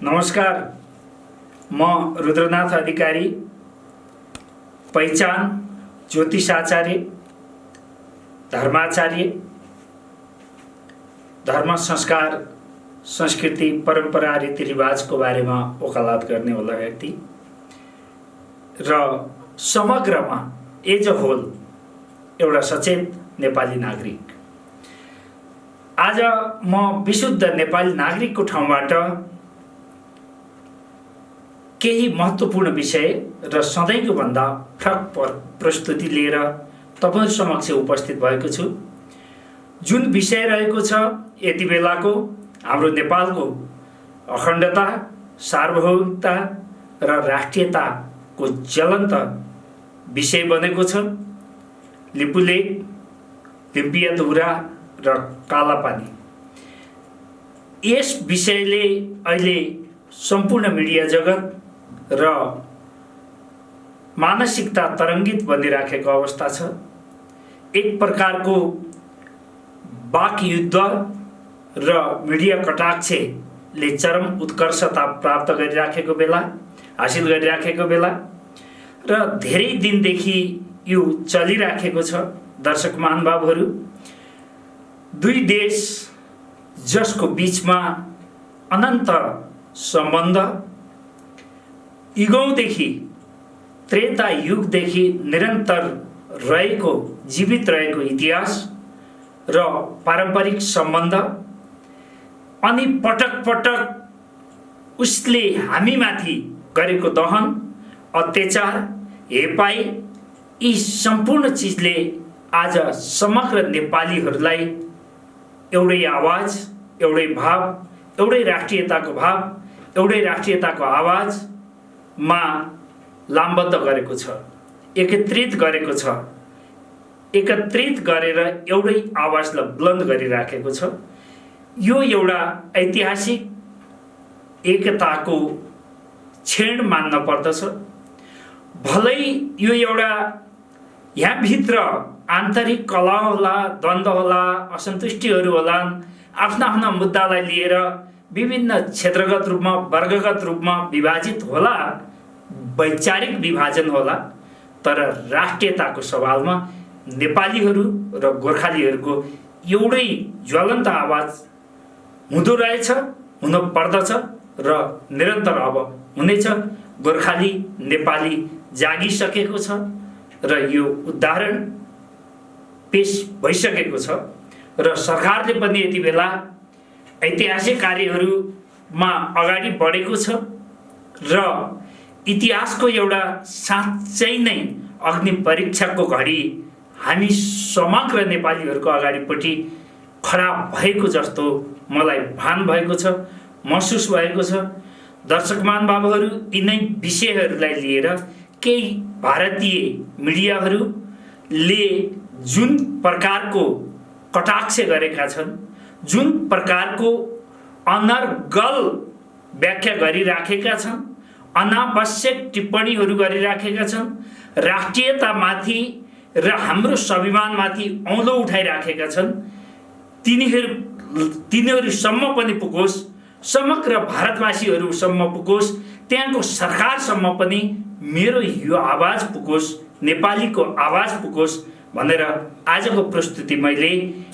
नमस्कार, म रुद्रनाथ अधिकारी, पहिचान ज्योतिषाचार्य, धर्माचार्य, धर्म संस्कार संस्कृति परम्परा रीतिरिवाजको बारेमा वकालत गर्नेवाला व्यक्ति र समग्रमा एज अ होल एउटा सचेत नेपाली नागरिक। आज म विशुद्ध नेपाली नागरिकको ठाउँबाट केही महत्त्वपूर्ण विषय र सधैँको भन्दा फरक प्रस्तुति लिएर तपाईहरु समक्ष उपस्थित भएको छु। जुन विषय रहेको छ यति बेलाको हाम्रो नेपालको अखण्डता, सार्वभौमिकता र राष्ट्रियताको ज्वलन्त विषय बनेको छ। लिपुलेक, लिम्पियाधुरा र कालापानी। यस विषयले अहिले सम्पूर्ण मिडिया जगत र मानसिकता तरङ्गित बनिराखेको अवस्था छ। एक प्रकारको वाक्युद्ध र मिडिया कटाक्षले चरम उत्कर्षता प्राप्त गरिराखेको बेला, हासिल गरिराखेको बेला र धेरै दिनदेखि यो चलिराखेको छ। दर्शक महानुभावहरू, दुई देश जसको बीचमा अनन्त सम्बन्ध, युगौंदेखि त्रेता युगदेखि निरन्तर रहेको जीवित रहेको इतिहास र पारम्परिक सम्बन्ध, अनि पटक पटक उसले हामीमाथि गरेको दहन, अत्याचार, हेपाई, यी सम्पूर्ण चिजले आज समग्र नेपालीहरूलाई एउटै आवाज, एउटै भाव, एउटै राष्ट्रियताको भाव, एउटै राष्ट्रियताको आवाजमा लामबद्ध गरेको छ, एकत्रित गरेको छ, एकत्रित गरेर एउटै आवाजलाई बुलन्द गरिराखेको छ। यो एउटा ऐतिहासिक एकताको क्षण मान्न पर्दछ। भलै यो एउटा यहाँभित्र आन्तरिक कलह होला, द्वन्द्व होला, असन्तुष्टिहरू होलान्, आफ्ना आफ्ना मुद्दालाई लिएर विभिन्न क्षेत्रगत रूपमा, वर्गगत रूपमा विभाजित होला, वैचारिक विभाजन होला, तर राष्ट्रियताको सवालमा नेपालीहरू र गोर्खालीहरूको एउटै ज्वलन्त आवाज हुँदो रहेछ, हुन पर्दछ र निरन्तर अब हुनेछ। गोर्खाली नेपाली जागिसकेको छ र यो उदाहरण पेश भइसकेको छ र सरकारले पनि यति बेला ऐतिहासिक कार्यहरूमा अगाडि बढेको छ र इतिहासको एउटा साँच्चै नै अग्नि परीक्षाको घडी हामी समग्र नेपालीहरूको अगाडिपट्टि खडा भएको जस्तो मलाई भान भएको छ, महसुस भएको छ। दर्शक महानुभावहरू, यिनै विषयहरूलाई लिएर केही भारतीय मिडियाहरूले जुन प्रकारको कटाक्ष गरेका छन्, जुन प्रकारको अनर्गल व्याख्या गरिराखेका छन्, अनावश्यक टिप्पणीहरू गरिराखेका छन्, राष्ट्रियतामाथि र हाम्रो स्वाभिमानमाथि औँलो उठाइराखेका छन्, तिनीहरूसम्म पनि पुगोस्, समग्र भारतवासीहरूसम्म पुगोस्, त्यहाँको सरकारसम्म पनि मेरो यो आवाज पुगोस्, नेपालीको आवाज पुगोस् भनेर आजको प्रस्तुति मैले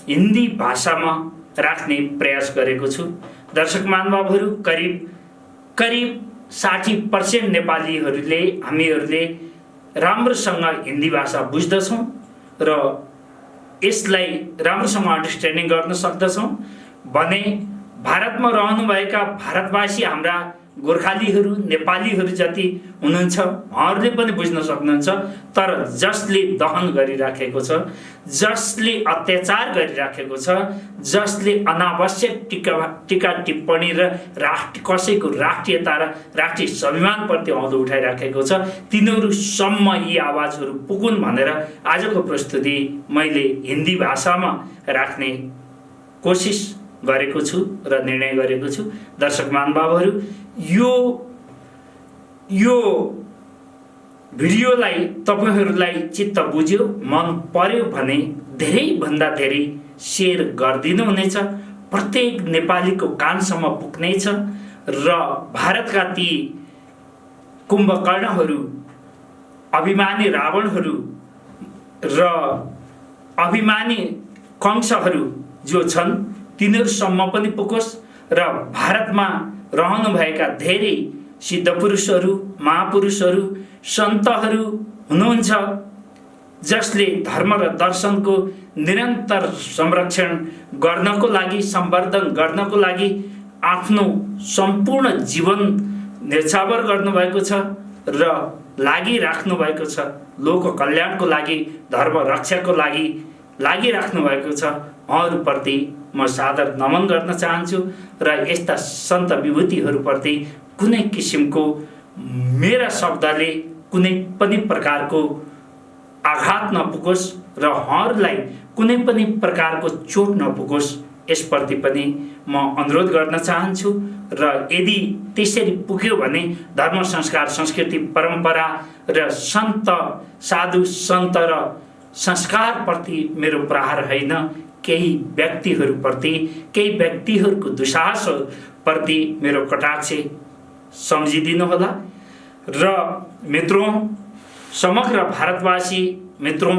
हिन्दी भाषामा राख्ने प्रयास गरेको छु। दर्शक महानुभावहरू, करिब 60% नेपालीहरूले, हामीहरूले राम्रोसँग हिन्दी भाषा बुझ्दछौँ र यसलाई राम्रोसँग अन्डरस्ट्यान्डिङ गर्न सक्दछौँ भने भारतमा रहनुभएका भारतवासी हाम्रा गोर्खालीहरू, नेपालीहरू जति हुनुहुन्छ उहाँहरूले पनि बुझ्न सक्नुहुन्छ। तर जसले दहन गरिराखेको छ, जसले अत्याचार गरिराखेको छ, जसले अनावश्यक टीका टिप्पणी र कसैको राष्ट्रियता र राष्ट्रिय स्वाभिमानप्रति औँलो उठाइराखेको छ, तिनीहरूसम्म यी आवाजहरू पुगुन् भनेर आजको प्रस्तुति मैले हिन्दी भाषामा राख्ने कोसिस गरेको छु र निर्णय गरेको छु। दर्शक महानुभावहरू, यो भिडियोलाई तपाईहरुलाई चित्त बुझ्यो, मन पर्यो भने धेरै भन्दा धेरै शेयर गरिदिनु हुनेछ, प्रत्येक नेपालीको कानसम्म पुग्नेछ र भारतका ती कुम्भकर्णहरू, अभिमानी रावणहरू र अभिमानी कंसहरू जो छन् तिनीहरूसम्म पनि पुगोस् र भारतमा रहनुभएका धेरै सिद्ध पुरुषहरू, महापुरुषहरू, सन्तहरू हुनुहुन्छ जसले धर्म र दर्शनको निरन्तर संरक्षण गर्नको लागि, सम्वर्धन गर्नको लागि आफ्नो सम्पूर्ण जीवन न्यौछावर गर्नुभएको छ र लागिराख्नु भएको छ। लोक कल्याणको लागि, धर्म रक्षाको लागि लागिराख्नु भएको छ। उहाँहरूप्रति म सादर नमन गर्न चाहन्छु र यस्ता सन्त विभूतिहरूप्रति कुनै किसिमको मेरा शब्दले कुनै पनि प्रकारको आघात नपुगोस् र उहाँहरूलाई कुनै पनि प्रकारको चोट नपुगोस्, यसप्रति पनि म अनुरोध गर्न चाहन्छु। र यदि त्यसरी पुग्यो भने धर्म, संस्कार, संस्कृति, परम्परा र सन्त, साधु, सन्त र संस्कारप्रति मेरो प्रहार होइन, केही व्यक्तिहरूप्रति, केही व्यक्तिहरूको दुस्साहसप्रति मेरो कटाक्ष सम्झिदिनु होला। र मित्रों, समग्र भारतवासी मित्रों,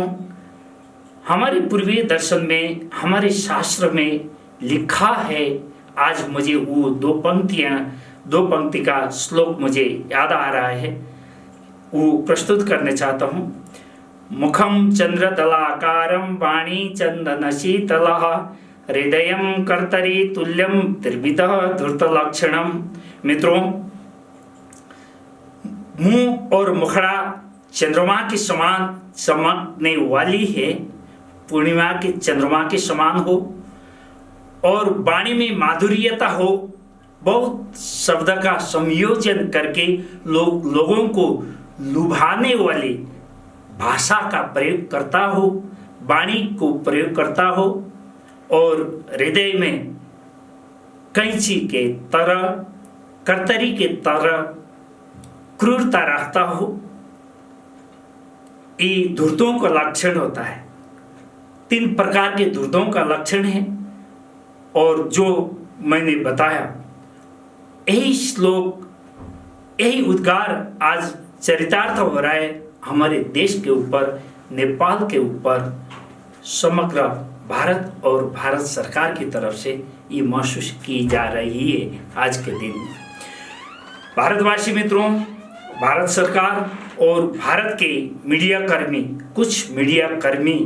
हमारे पूर्वीय दर्शन में, हमारे शास्त्र में लिखा है, आज मुझे वो दो पंक्ति का श्लोक मुझे याद आ रहा है, वो प्रस्तुत करने चाहता हूँ। मुखम चंद्रदलाकारं वाणी चंदन शीतलः हृदयं कर्तरी तुल्यं त्रिविधः धूर्तलक्षणम्। मित्रों, मुंह और मुखड़ा चंद्रमा के समान चमकने वाली है, पूर्णिमा के चंद्रमा के समान हो, और वाणी में माधुर्यता हो, बहुत शब्द का संयोजन करके लोगों को लुभाने वाली भाषा का प्रयोग करता हो, वाणी को प्रयोग करता हो, और हृदय में कैंची के तरह, कर्तरी के तरह क्रूरता रखता हो। ये धूर्तों का लक्षण होता है। 3 प्रकार के धूर्तों का लक्षण है, और जो मैंने बताया यही श्लोक, यही उद्गार आज चरितार्थ हो रहा है हमारे देश के ऊपर, नेपाल के ऊपर, समग्र भारत और भारत सरकार की तरफ से ये महसूस की जा रही है आज के दिन। भारतवासी मित्रों, भारत सरकार और भारत के मीडिया कर्मी, कुछ मीडिया कर्मी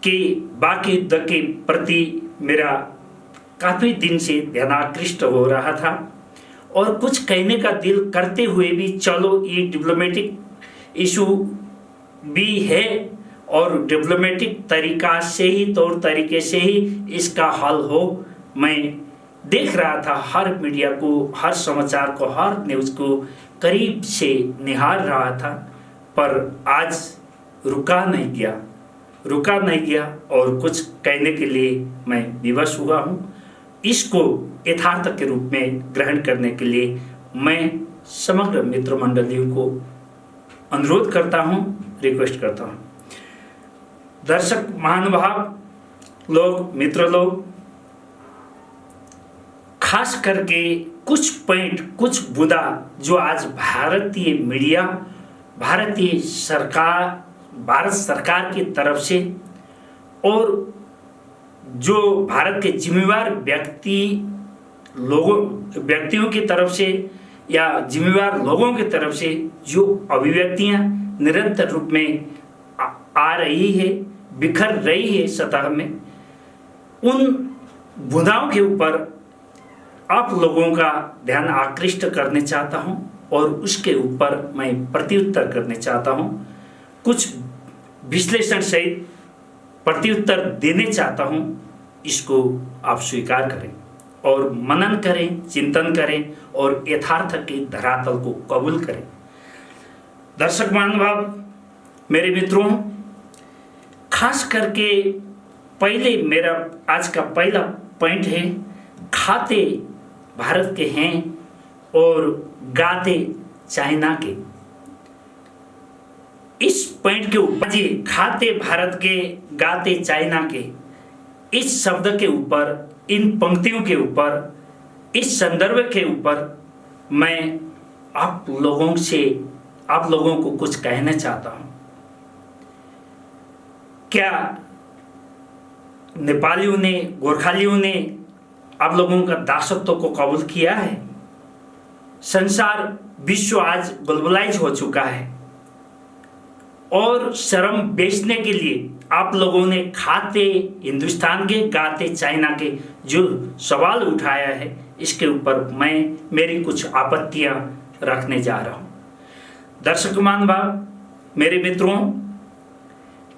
के बाकी युद्ध के प्रति मेरा काफ़ी दिन से ध्यान आकृष्ट हो रहा था, और कुछ कहने का दिल करते हुए भी चलो ये डिप्लोमेटिक इशू भी है और डिप्लोमेटिक तरीका से ही, तौर तरीके से ही इसका हल हो। मैं देख रहा था हर मीडिया को, हर समाचार को, हर न्यूज़ को करीब से निहार रहा था, पर आज रुका नहीं गया और कुछ कहने के लिए मैं विवश हुआ हूँ। इसको यथार्थ के रूप में ग्रहण करने के लिए मैं समग्र मित्र मंडलियों को अनुरोध करता हूँ, रिक्वेस्ट करता हूँ। दर्शक महानुभाव लोग, मित्र लोग, खास करके कुछ पॉइंट, कुछ मुद्दा जो आज भारतीय मीडिया, भारतीय सरकार, भारत सरकार की तरफ से और जो भारत के जिम्मेवार व्यक्तियों की तरफ से या जिम्मेवार लोगों की तरफ से जो अभिव्यक्तियां निरंतर रूप में आ रही है, बिखर रही है सतह में, उन मुद्दाओं के ऊपर आप लोगों का ध्यान आकृष्ट करने चाहता हूं और उसके ऊपर मैं प्रत्युत्तर करने चाहता हूं। कुछ विश्लेषण सहित प्रत्युत्तर देने चाहता हूं। इसको आप स्वीकार करें और मनन करें, चिंतन करें और यथार्थ के धरातल को कबूल करें। दर्शक महानुभाव, मेरे मित्रों, खास करके पहले मेरा आज का पहला पॉइंट है, खाते भारत के हैं और गाते चाइना के। इस पॉइंट के ऊपर जी, खाते भारत के, गाते चाइना के, इस शब्द के ऊपर, इन पंक्तियों के ऊपर इस संदर्भ के ऊपर मैं आप लोगों को कुछ कहना चाहता हूं। क्या नेपालियों ने, गोरखालियों ने आप लोगों का दासत्व को कबूल किया है? संसार, विश्व आज ग्लोबलाइज हो चुका है और श्रम बेचने के लिए आप लोगों ने खाते हिंदुस्तान के, गाते चाइना के जो सवाल उठाया है, इसके ऊपर मैं मेरी कुछ आपत्तियां रखने जा रहा हूं। दर्शकमान भाव, मेरे मित्रों,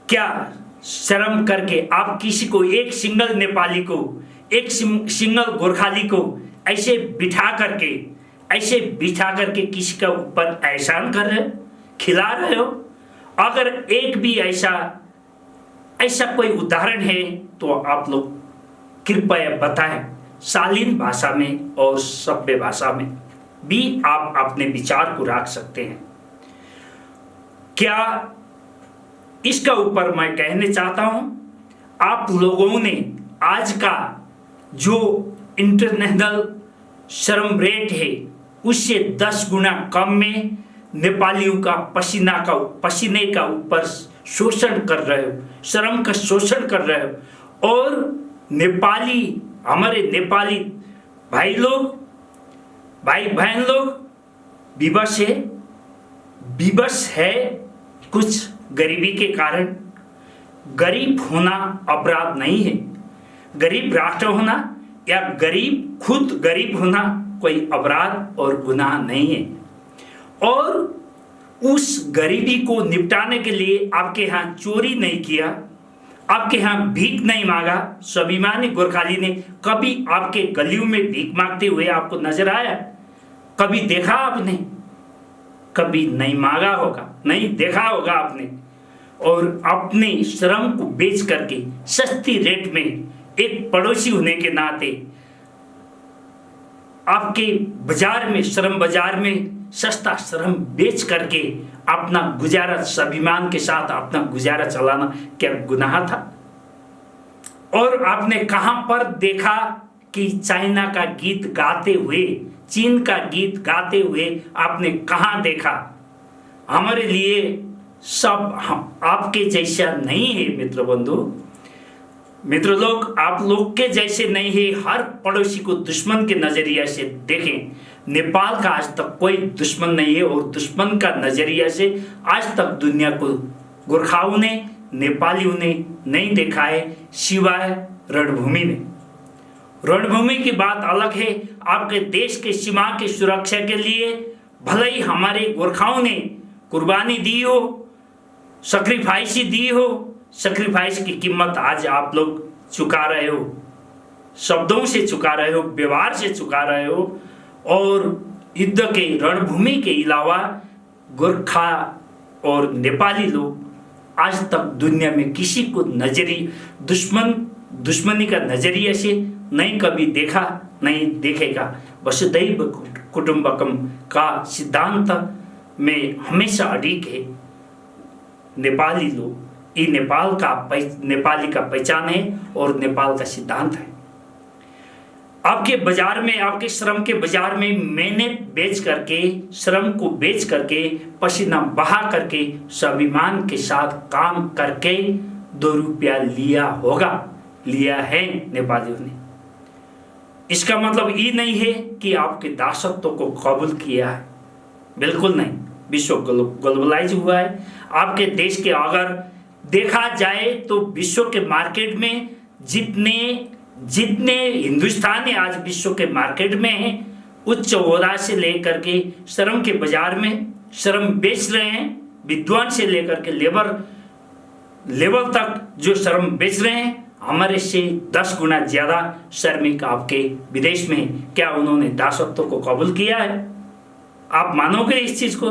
क्या शर्म करके आप किसी को, एक सिंगल नेपाली को, एक सिंगल गोरखाली को ऐसे बिठा करके किसी का ऊपर एहसान कर रहे हो, खिला रहे हो? अगर एक भी ऐसा कोई उदाहरण है तो आप लोग कृपया बताएं। शालीन भाषा में और सभ्य भाषा में भी आप अपने विचार को रख सकते हैं। क्या इसका ऊपर मैं कहने चाहता हूं, आप लोगों ने आज का जो इंटरनेशनल श्रम रेट है उससे 10 गुना कम में नेपालियों का पसीने का ऊपर शोषण कर रहे हो, श्रम का शोषण कर रहे हो। और हमारे नेपाली भाई बहन लोग विवश है कुछ गरीबी के कारण। गरीब होना अपराध नहीं है, गरीब राष्ट्र होना या खुद गरीब होना कोई अपराध और गुनाह नहीं है। और उस गरीबी को निपटाने के लिए आपके यहाँ चोरी नहीं किया, आपके यहाँ भीख नहीं मांगा। स्वाभिमानी गोरखाली ने कभी आपके गलियों में भीख मांगते हुए आपको नजर आया? कभी देखा आपने? कभी नहीं मांगा होगा, नहीं देखा होगा आपने। और अपने श्रम को बेच करके सस्ती रेट में, एक पड़ोसी होने के नाते आपके श्रम बाजार में सस्ता श्रम बेच करके अपना गुजारा, स्वाभिमान के साथ अपना गुजारा चलाना क्या गुनाह था? और आपने कहां पर देखा कि चाइना का गीत गाते हुए, चीन का गीत गाते हुए आपने कहां देखा? हमारे लिए सब आपके जैसा नहीं है मित्र लोग, आप लोग के जैसे नहीं है। हर पड़ोसी को दुश्मन के नजरिया से देखें। नेपाल का आज तक कोई दुश्मन नहीं है और दुश्मन का नजरिया से आज तक दुनिया को गोरखाओं ने, नेपालियों ने नहीं देखा है, सिवाय रणभूमि में। रणभूमि की बात अलग है। आपके देश के सीमा की सुरक्षा के लिए भले ही हमारे गोरखाओं ने कुर्बानी दी हो, सैक्रिफाइस दी हो, सैक्रिफाइस की कीमत आज आप लोग चुका रहे हो, शब्दों से चुका रहे हो, व्यवहार से चुका रहे हो। और युद्ध के रणभूमि के अलावा गोरखा और नेपाली लोग आज तक दुनिया में किसी को दुश्मनी का नजरिए से नहीं कभी देखा, नहीं देखेगा। वसुधैव कुटुंबकम का सिद्धांत में हमेशा अडिग है। नेपाली लोग, ये नेपाली का पहचान है और नेपाल का सिद्धांत है। आपके बाजार में, आपके श्रम के बाजार में मेहनत बेच करके, श्रम को बेच करके, पसीना बहा करके, स्वाभिमान के साथ काम करके 2 रुपया लिया है नेपालियों ने। इसका मतलब ये नहीं है कि आपके दासत्व को कबूल किया है, बिल्कुल नहीं। विश्व ग्लोबलाइज हुआ है। आपके देश के अगर देखा जाए तो विश्व के मार्केट में जितने हिंदुस्तानी आज विश्व के मार्केट में हैं, उच्च ओहदा से लेकर के श्रम के बाजार में श्रम बेच रहे हैं, विद्वान से लेकर के लेवल तक जो श्रम बेच रहे हैं, हमारे से 10 गुना ज्यादा श्रमिक आपके विदेश में। क्या उन्होंने दासत्व को कबूल किया है? आप मानोगे इस चीज को?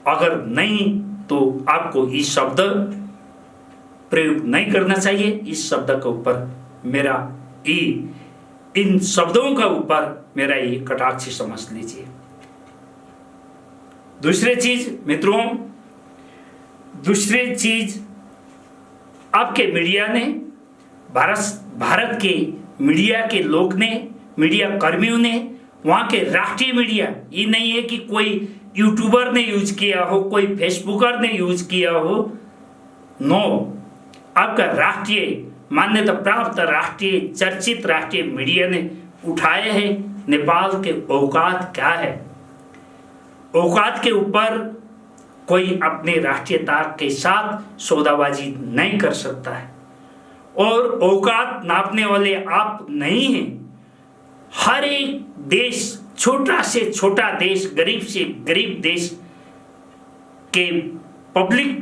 अगर नहीं तो आपको इस शब्द प्रयोग नहीं करना चाहिए। इस शब्द के ऊपर मेरा इन शब्दों का ऊपर मेरा ये कटाक्ष समझ लीजिए। दूसरी चीज आपके मीडिया ने, भारत के मीडिया के लोग ने, मीडिया कर्मियों ने वहाँ के राष्ट्रीय मीडिया, ये नहीं है कि कोई यूट्यूबर ने यूज किया हो, कोई फेसबुकर ने यूज किया हो। नो, आपका राष्ट्रीय मान्यता प्राप्त राष्ट्रीय चर्चित राष्ट्रीय मीडिया ने उठाए हैं नेपाल के औकात क्या है। औकात के ऊपर कोई अपने राष्ट्रीयता के साथ सौदाबाजी नहीं कर सकता है, और औकात नापने वाले आप नहीं हैं। हर एक देश, छोटा से छोटा देश, गरीब से गरीब देश के पब्लिक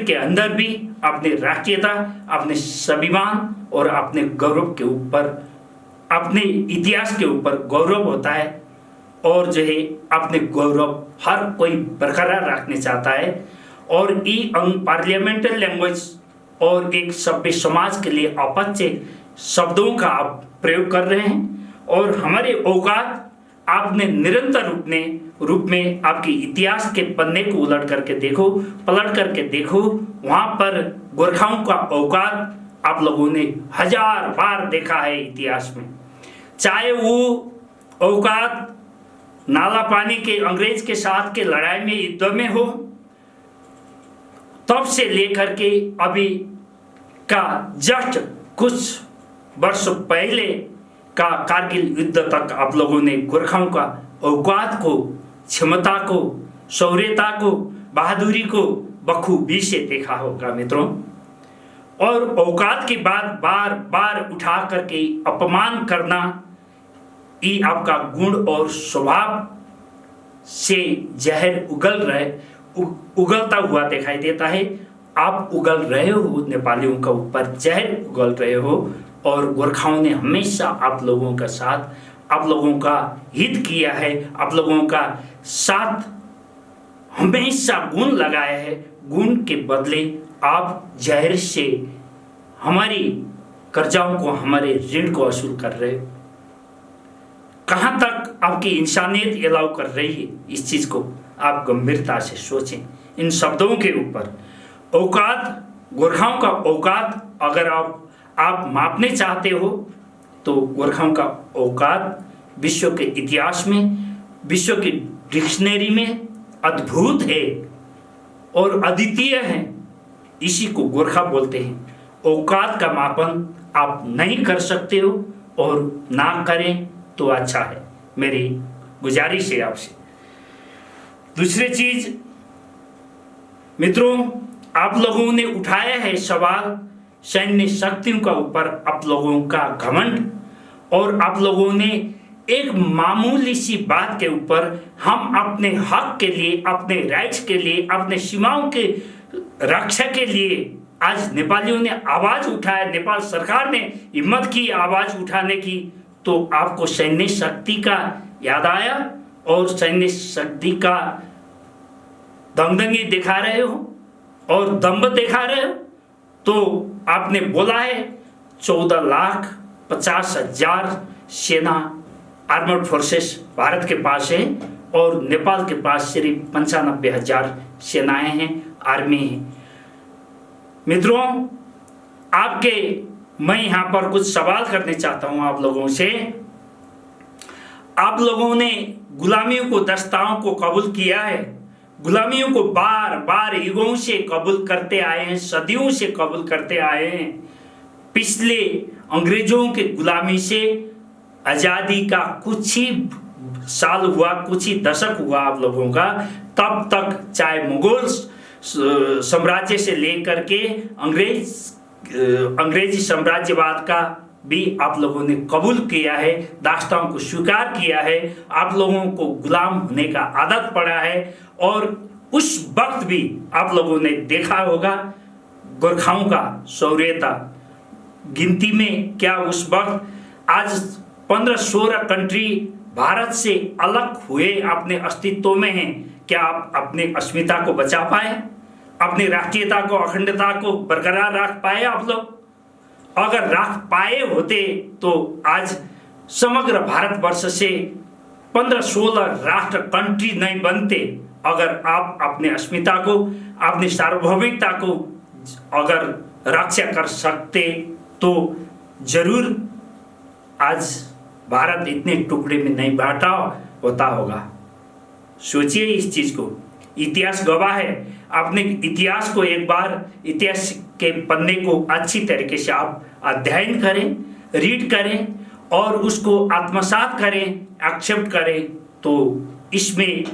के अंदर भी अपने राष्ट्रीयता, अपने स्वाभिमान और अपने गौरव के ऊपर, अपने इतिहास के ऊपर गौरव होता है, और जो है अपने गौरव हर कोई बरकरार रखना चाहता है। और ये पार्लियामेंट्री लैंग्वेज और एक सभ्य समाज के लिए अपच्य शब्दों का आप प्रयोग कर रहे हैं, और हमारे औकात आपने निरंतर रूप में आपके इतिहास के पन्ने को उलट करके देखो, पलट करके देखो, वहाँ पर गोरखाओं का औकात आप लोगों ने 1000 बार देखा है इतिहास में। चाहे वो औकात नाला पानी के अंग्रेज के साथ के लड़ाई में, युद्ध में हो, तब से लेकर के अभी का जस्ट कुछ वर्ष पहले का कारगिल युद्ध तक आप लोगों ने गोरखाओं का औकात को, क्षमता को, शौर्यता को, बहादुरी को बखूबी से देखा होगा मित्रों। और औकात की बात बार बार उठा करके अपमान करना, ये आपका गुण और स्वभाव से जहर उगलता हुआ दिखाई देता है। आप उगल रहे हो, नेपालियों का ऊपर जहर उगल रहे हो, और गोरखाओं ने हमेशा आप लोगों का साथ, आप लोगों का हित किया है, आप लोगों का साथ हमेशा गुण लगाया है। गुण के बदले आप जहर से हमारी कर्जाओं को, हमारे ऋण को वसूल कर रहे हो। कहाँ तक आपकी इंसानियत अलाउ कर रही है, इस चीज को आप गंभीरता से सोचें। इन शब्दों के ऊपर औकात, गोरखाओं का औकात अगर आप मापने चाहते हो, तो गोरखाओं का औकात विश्व के इतिहास में, विश्व की डिक्शनरी में अद्भुत है और अद्वितीय है। इसी को गोरखा बोलते हैं। औकात का मापन आप नहीं कर सकते हो, और ना करें तो अच्छा है, मेरी गुजारिश है आपसे। दूसरी चीज मित्रों, आप लोगों ने उठाया है सवाल सैन्य शक्तियों का ऊपर आप लोगों का घमंड, और आप लोगों ने एक मामूली सी बात के ऊपर हम अपने हक के लिए, अपने राइट्स के लिए, अपने सीमाओं के रक्षा के लिए आज नेपालियों ने आवाज उठाया, नेपाल सरकार ने हिम्मत की आवाज उठाने की, तो आपको सैन्य शक्ति का याद आया और सैन्य शक्ति का दंगदंगी दिखा रहे हो और दम्भ दिखा रहे हो। तो आपने बोला है 14,50,000 सेना आर्मर्ड फोर्सेस भारत के पास है, और नेपाल के पास सिर्फ 95,000 सेनाएं हैं, आर्मी है। मित्रों, मैं यहाँ पर कुछ सवाल करने चाहता हूँ आप लोगों से। आप लोगों ने गुलामियों को, दस्ताओं को कबूल किया है, गुलामियों को बार बार युगों से कबूल करते आए हैं, सदियों से कबूल करते आए हैं। पिछले अंग्रेजों के गुलामी से आज़ादी का कुछ ही साल हुआ, कुछ ही दशक हुआ आप लोगों का, तब तक चाहे मुगल साम्राज्य से लेकर के अंग्रेजी साम्राज्यवाद का भी आप लोगों ने कबूल किया है, दास्ताओं को स्वीकार किया है, आप लोगों को गुलाम होने का आदत पड़ा है। और उस वक्त भी आप लोगों ने देखा होगा गोरखाओं का शौर्यता, गिनती में क्या उस वक्त, आज 15-16 कंट्री भारत से अलग हुए अपने अस्तित्व में हैं, क्या आप अपने अस्मिता को बचा पाए, अपनी राष्ट्रीयता को, अखंडता को बरकरार रख पाए आप लोग? अगर रख पाए होते तो आज समग्र भारतवर्ष से 15-16 राष्ट्र कंट्री नहीं बनते। अगर आप अपने अस्मिता को, अपनी सार्वभौमिकता को अगर रक्षा कर सकते तो जरूर आज भारत इतने टुकड़े में नहीं बांटा होता होगा। सोचिए इस चीज को। इतिहास गवाह है। अपने इतिहास को एक बार, इतिहास के पन्ने को अच्छी तरीके से आप अध्ययन करें, रीड करें और उसको आत्मसात करें, एक्सेप्ट करें, तो इसमें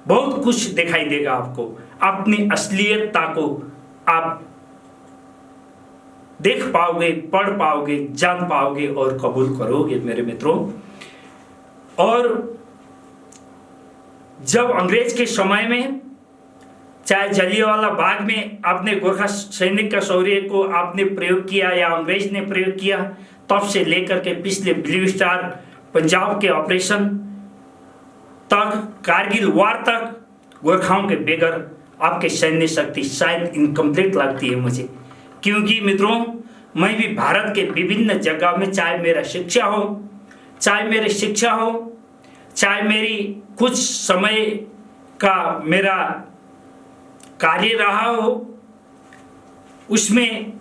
बहुत कुछ दिखाई देगा आपको। अपनी असलियतता को आप देख पाओगे, पढ़ पाओगे, जान पाओगे और कबूल करोगे मेरे मित्रों। और जब अंग्रेज के समय में, चाहे जलियांवाला बाग में आपने गोरखा सैनिक का शौर्य को आपने प्रयोग किया या अंग्रेज ने प्रयोग किया, तब से लेकर के पिछले ब्लू स्टार पंजाब के ऑपरेशन तक, कारगिल वार तक, गोरखाओं के बगैर आपके सैन्य शक्ति शायद इनकम्प्लीट लगती है मुझे। क्योंकि मित्रों, मैं भी भारत के विभिन्न जगह में, चाहे मेरी शिक्षा हो, चाहे मेरी कुछ समय का मेरा कार्य रहा हो, उसमें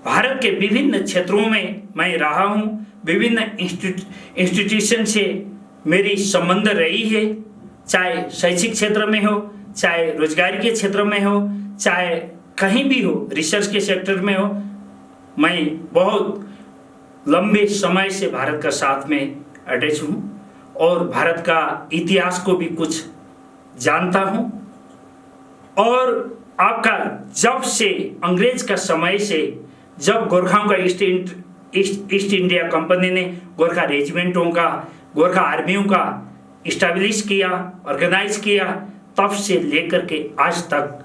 भारत के विभिन्न क्षेत्रों में मैं रहा हूँ। विभिन्न इंस्टीट्यूशन से मेरी संबंध रही है, चाहे शैक्षिक क्षेत्र में हो, चाहे रोजगार के क्षेत्र में हो, चाहे कहीं भी हो, रिसर्च के सेक्टर में हो। मैं बहुत लंबे समय से भारत का साथ में अटैच हूँ और भारत का इतिहास को भी कुछ जानता हूँ। और आपका जब से अंग्रेज का समय से, जब गोरखाओं का ईस्ट इंडिया कंपनी ने गोरखा रेजिमेंटों का, गोरखा आर्मियों का इस्टेब्लिश किया, ऑर्गेनाइज किया, तब से लेकर के आज तक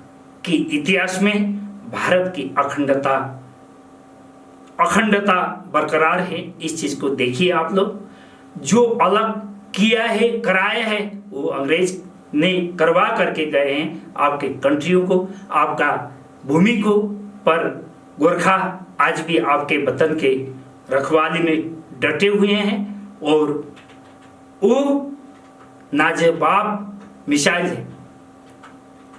की इतिहास में भारत की अखंडता बरकरार है। इस चीज को देखिए आप लोग। जो अलग किया है, कराया है, वो अंग्रेज ने करवा करके गए हैं आपके कंट्रियों को, आपका भूमि को। पर गोरखा आज भी आपके वतन के रखवाली में डटे हुए हैं और वो नाजवाब मिसाइल है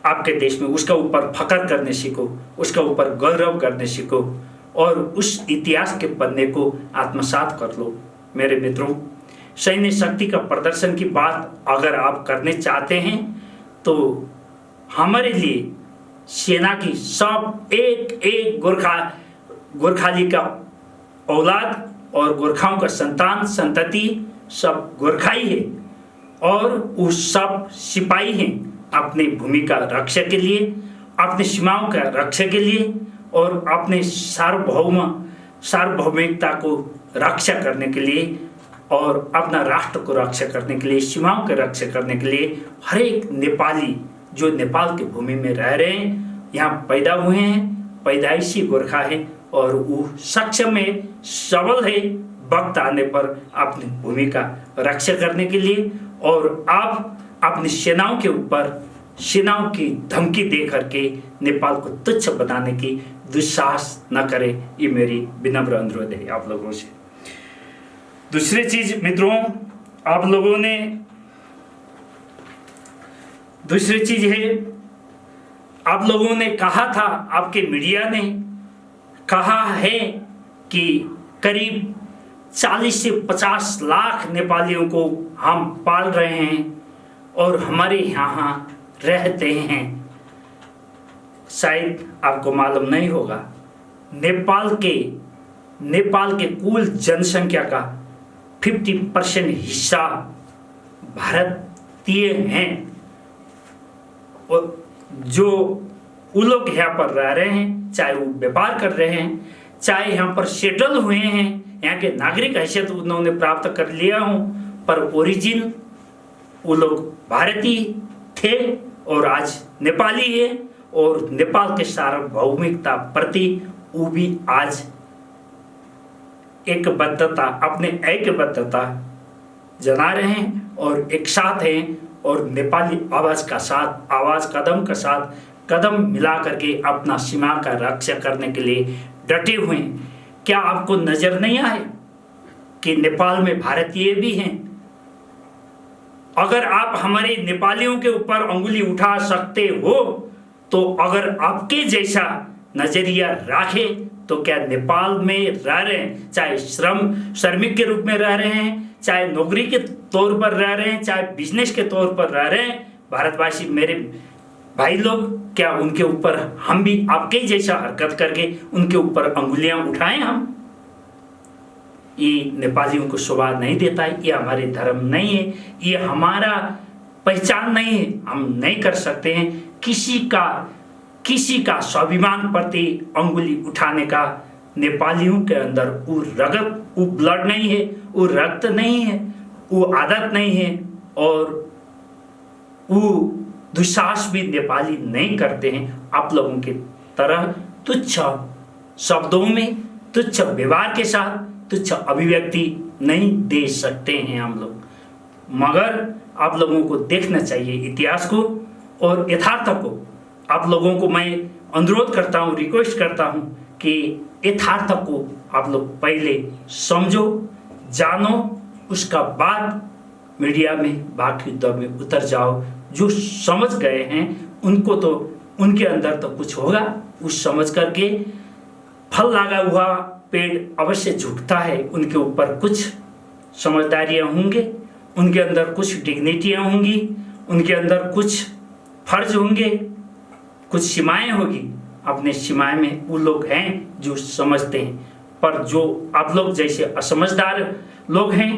आपके देश में। उसका ऊपर फख्र करने सीखो, उसका ऊपर गौरव करने सीखो और उस इतिहास के पन्ने को आत्मसात कर लो मेरे मित्रों। सैन्य शक्ति का प्रदर्शन की बात अगर आप करने चाहते हैं तो हमारे लिए सेना की सब एक गोरखाली का औलाद और गोरखाओं का संतान संतति सब गोरखाई है और वो सब सिपाही हैं अपनी भूमि का रक्षा के लिए, अपनी सीमाओं का रक्षा के लिए और अपने सार्वभौमिकता को रक्षा करने के लिए और अपना राष्ट्र को रक्षा करने के लिए, सीमाओं की रक्षा करने के लिए हर एक नेपाली जो नेपाल की भूमि में रह रहे हैं, यहाँ पैदा हुए हैं, पैदाइशी गोरखा है और वो सक्षम है, सबल है वक्त आने पर अपनी भूमि का रक्षा करने के लिए। और आप अपनी सेनाओं के ऊपर सेनाओं की धमकी दे करके नेपाल को तुच्छ बनाने की दुस्साहस न करें, ये मेरी विनम्र अनुरोध है आप लोगों से। दूसरी चीज मित्रों, आप लोगों ने दूसरी चीज है, आप लोगों ने कहा था, आपके मीडिया ने कहा है कि करीब 40 से 50 लाख नेपालियों को हम पाल रहे हैं और हमारे यहाँ रहते हैं। शायद आपको मालूम नहीं होगा, नेपाल के कुल जनसंख्या का 50% हिस्सा भारतीय हैं और जो वो लोग यहाँ पर रह रहे हैं, चाहे वो व्यापार कर रहे हैं, चाहे यहाँ पर सेटल हुए हैं, यहाँ के नागरिक हैसियत उन्होंने प्राप्त कर लिया हो, पर ओरिजिन वो लोग भारतीय थे और आज नेपाली है और नेपाल के सार्वभौमिकता प्रति वो भी आज अपने एकबद्धता जना रहे हैं और एक साथ हैं और नेपाली आवाज कदम के साथ कदम मिला करके अपना सीमा का रक्षा करने के लिए डटे हुए हैं। क्या आपको नजर नहीं आए कि नेपाल में भारतीय भी हैं? अगर आप हमारे नेपालियों के ऊपर अंगुली उठा सकते हो तो अगर आपके जैसा नजरिया रखे तो क्या नेपाल में रह रहे हैं, चाहे श्रमिक के रूप में रह रहे हैं, चाहे नौकरी के तौर पर रह रहे हैं, चाहे बिजनेस के तौर पर रह रहे हैं, भारतवासी मेरे भाई लोग, क्या उनके ऊपर हम भी आपके जैसा हरकत करके उनके ऊपर अंगुलियां उठाएं? हम ये नेपालियों को शोभा नहीं देता है, ये हमारे धर्म नहीं है, ये हमारा पहचान नहीं है। हम नहीं कर सकते हैं किसी का स्वाभिमान प्रति अंगुली उठाने का। नेपालियों के अंदर वो रगत, वो ब्लड नहीं है, वो रक्त नहीं है, वो आदत नहीं है, और वो दुस्साहस भी नेपाली नहीं करते हैं। आप लोगों की तरह तुच्छ शब्दों में, तुच्छ व्यवहार के साथ तुच्छ अभिव्यक्ति नहीं दे सकते हैं हम लोग। मगर आप लोगों को देखना चाहिए इतिहास को और यथार्थ को। आप लोगों को मैं अनुरोध करता हूँ, रिक्वेस्ट करता हूँ कि यथार्थ को आप लोग पहले समझो, जानो, उसका बाद मीडिया में बाकी युद्ध में उतर जाओ। जो समझ गए हैं उनको तो उनके अंदर तो कुछ होगा, उस समझ करके फल लगा हुआ पेड़ अवश्य झुकता है, उनके ऊपर कुछ समझदारियाँ होंगे, उनके अंदर कुछ डिग्निटियाँ होंगी, उनके अंदर कुछ फर्ज होंगे, कुछ सीमाएं होगी। अपने सीमाएं में वो लोग हैं जो समझते हैं, पर जो आप लोग जैसे असमझदार लोग हैं,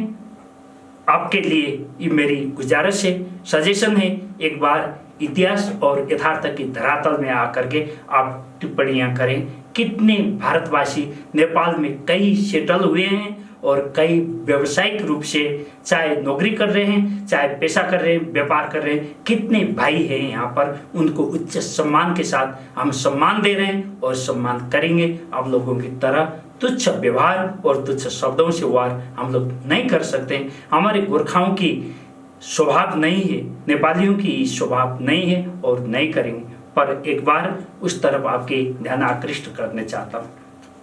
आपके लिए ये मेरी गुजारिश है, सजेशन है, एक बार इतिहास और यथार्थ की धरातल में आकर के आप टिप्पणियां करें। कितने भारतवासी नेपाल में कई सेटल हुए हैं और कई व्यावसायिक रूप से चाहे नौकरी कर रहे हैं, चाहे पेशा कर रहे हैं, व्यापार कर रहे हैं, कितने भाई हैं यहाँ पर, उनको उच्च सम्मान के साथ हम सम्मान दे रहे हैं और सम्मान करेंगे। आप लोगों की तरह तुच्छ व्यवहार और तुच्छ शब्दों से वार हम लोग नहीं कर सकते। हमारे गोरखाओं की स्वभाव नहीं है, नेपालियों की स्वभाव नहीं है और नहीं करेंगे। पर एक बार उस तरफ आपके ध्यान आकृष्ट करने चाहता हूँ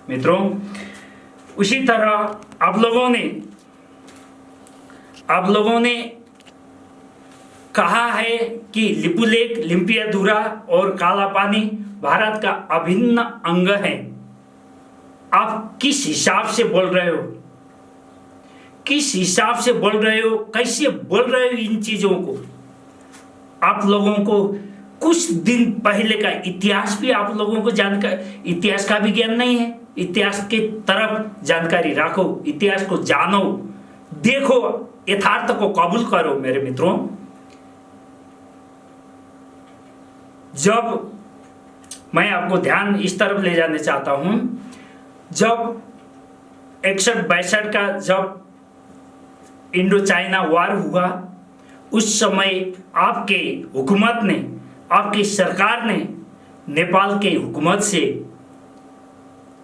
मित्रों। उसी तरह आप लोगों ने कहा है कि लिपुलेख, लिम्पियाधुरा और काला पानी भारत का अभिन्न अंग है। आप किस हिसाब से बोल रहे हो? किस हिसाब से बोल रहे हो? कैसे बोल रहे हो इन चीजों को? आप लोगों को कुछ दिन पहले का इतिहास भी आप लोगों को जानकारी, इतिहास का भी ज्ञान नहीं है। इतिहास के तरफ जानकारी रखो, इतिहास को जानो, देखो, यथार्थ को कबूल करो मेरे मित्रों। जब मैं आपको ध्यान इस तरफ ले जाने चाहता हूं, जब 61-62 का जब इंडो चाइना वार हुआ, उस समय आपके हुकूमत ने, आपकी सरकार ने नेपाल के हुकूमत से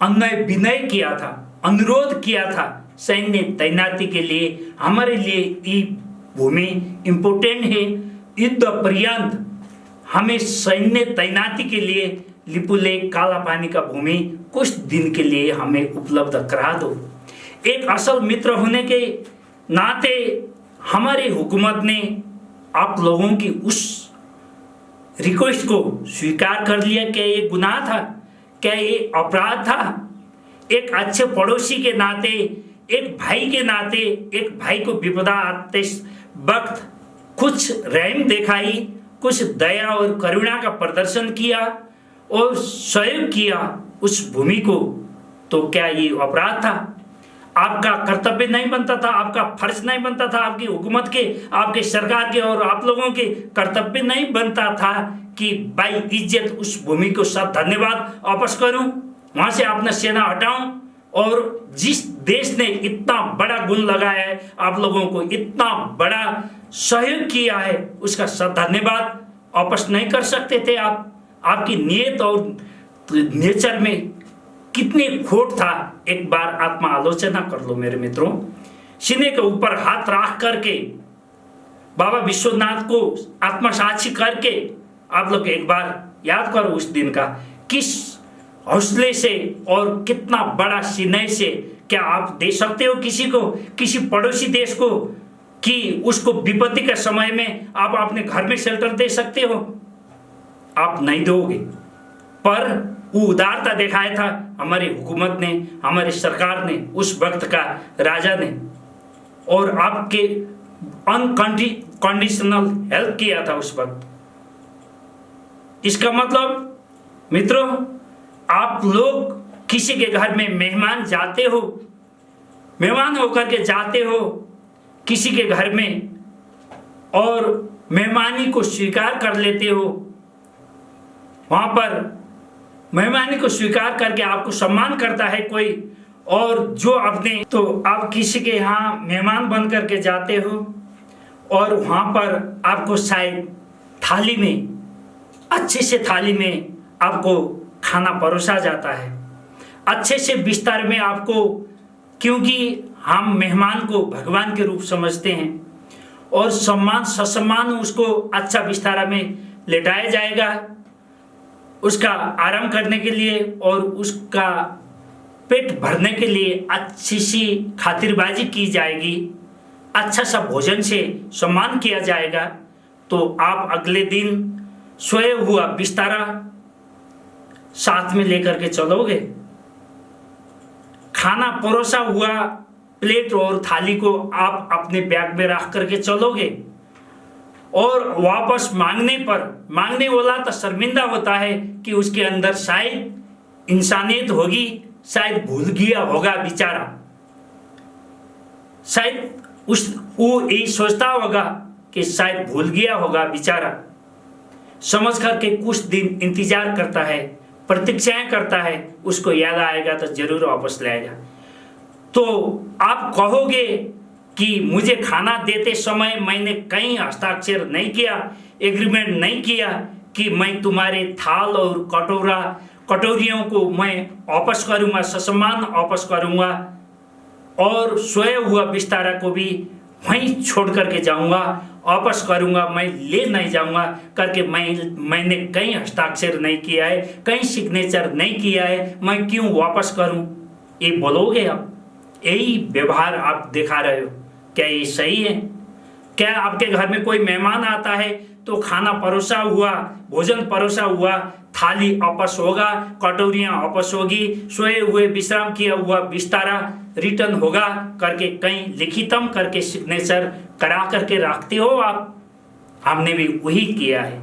अन्याय विनय किया था, अनुरोध किया था सैन्य तैनाती के लिए। हमारे लिए ये भूमि इम्पोर्टेंट है, युद्ध पर्यंत हमें सैन्य तैनाती के लिए लिपुलेख, काला पानी का भूमि कुछ दिन के लिए हमें उपलब्ध करा दो। एक असल मित्र होने के नाते हमारे हुकूमत ने आप लोगों की उस रिक्वेस्ट को स्वीकार कर लिया। क्या ये गुनाह था? क्या ये अपराध था? एक अच्छे पड़ोसी के नाते, एक भाई के नाते, एक भाई को विपदा आते वक्त कुछ रहम दिखाई, कुछ दया और करुणा का प्रदर्शन किया और सहयोग किया उस भूमि को, तो क्या ये अपराध था? आपका कर्तव्य नहीं बनता था, आपका फर्ज नहीं बनता था, आपकी हुकूमत के, आपके सरकार के और आप लोगों के कर्तव्य नहीं बनता था कि भाई इज्जत उस भूमि को सब धन्यवाद वापस करूं, वहां से अपना सेना हटाऊं, और जिस देश ने इतना बड़ा गुण लगाया है, आप लोगों को इतना बड़ा सहयोग किया है, उसका सब धन्यवाद वापस नहीं कर सकते थे आप? आपकी नीयत और नेचर में कितनी खोट था, एक बार आत्मा आलोचना कर लो मेरे मित्रों। सीने के ऊपर हाथ रख करके बाबा विश्वनाथ को आत्मसाक्षी करके आप लोग एक बार याद करो उस दिन का, किस हौसले से और कितना बड़ा सीने से क्या आप दे सकते हो किसी को, किसी पड़ोसी देश को, कि उसको विपत्ति के समय में आप अपने घर में शेल्टर दे सकते हो? आप नहीं दोगे। पर वो उदारता दिखाया था हमारी हुकूमत ने, हमारी सरकार ने, उस वक्त का राजा ने, और आपके अनकंडीशनल हेल्प किया था उस वक्त। इसका मतलब मित्रों, आप लोग किसी के घर में मेहमान जाते हो, मेहमान होकर के जाते हो किसी के घर में, और मेहमानी को स्वीकार कर लेते हो। वहां पर मेहमानी को स्वीकार करके आपको सम्मान करता है कोई, और जो अपने, तो आप किसी के यहाँ मेहमान बन करके जाते हो और वहां पर आपको शायद थाली में, अच्छे से थाली में आपको खाना परोसा जाता है, अच्छे से बिस्तर में आपको, क्योंकि हम मेहमान को भगवान के रूप समझते हैं, और सम्मान ससम्मान उसको अच्छा बिस्तारा में लेटाया जाएगा उसका आराम करने के लिए, और उसका पेट भरने के लिए अच्छी सी खातिरबाजी की जाएगी, अच्छा सा भोजन से सम्मान किया जाएगा। तो आप अगले दिन सोए हुआ बिस्तारा साथ में लेकर के चलोगे, खाना परोसा हुआ प्लेट और थाली को आप अपने बैग में रख करके चलोगे, और वापस मांगने पर, मांगने वाला तो शर्मिंदा होता है कि उसके अंदर शायद इंसानियत होगी, शायद भूल गया होगा बेचारा, शायद वो यही सोचता होगा कि शायद भूल गया होगा बेचारा, समझ करके कुछ दिन इंतजार करता है, प्रतीक्षाएं करता है, उसको याद आएगा तो जरूर वापस लाएगा। तो आप कहोगे कि मुझे खाना देते समय मैंने कहीं हस्ताक्षर नहीं किया, एग्रीमेंट नहीं किया कि मैं तुम्हारे थाल और कटोरियों को मैं वापस करूंगा, ससम्मान वापस करूंगा, और सोया हुआ बिस्तारा को भी वहीं छोड़ करके जाऊंगा, वापस करूंगा, मैं ले नहीं जाऊंगा करके मैंने कहीं हस्ताक्षर नहीं किया है, कहीं सिग्नेचर नहीं किया है, मैं क्यों वापस करूं? ये बोलोगे आप? यही व्यवहार आप दिखा रहे हो। क्या ये सही है? क्या आपके घर में कोई मेहमान आता है तो खाना परोसा हुआ, भोजन परोसा हुआ, थाली वापस होगा, कटोरियां वापस होगी, सोए हुए विश्राम किया हुआ बिस्तारा रिटर्न होगा करके कहीं लिखितम करके सिग्नेचर करा करके रखते हो आप? हमने भी वही किया है,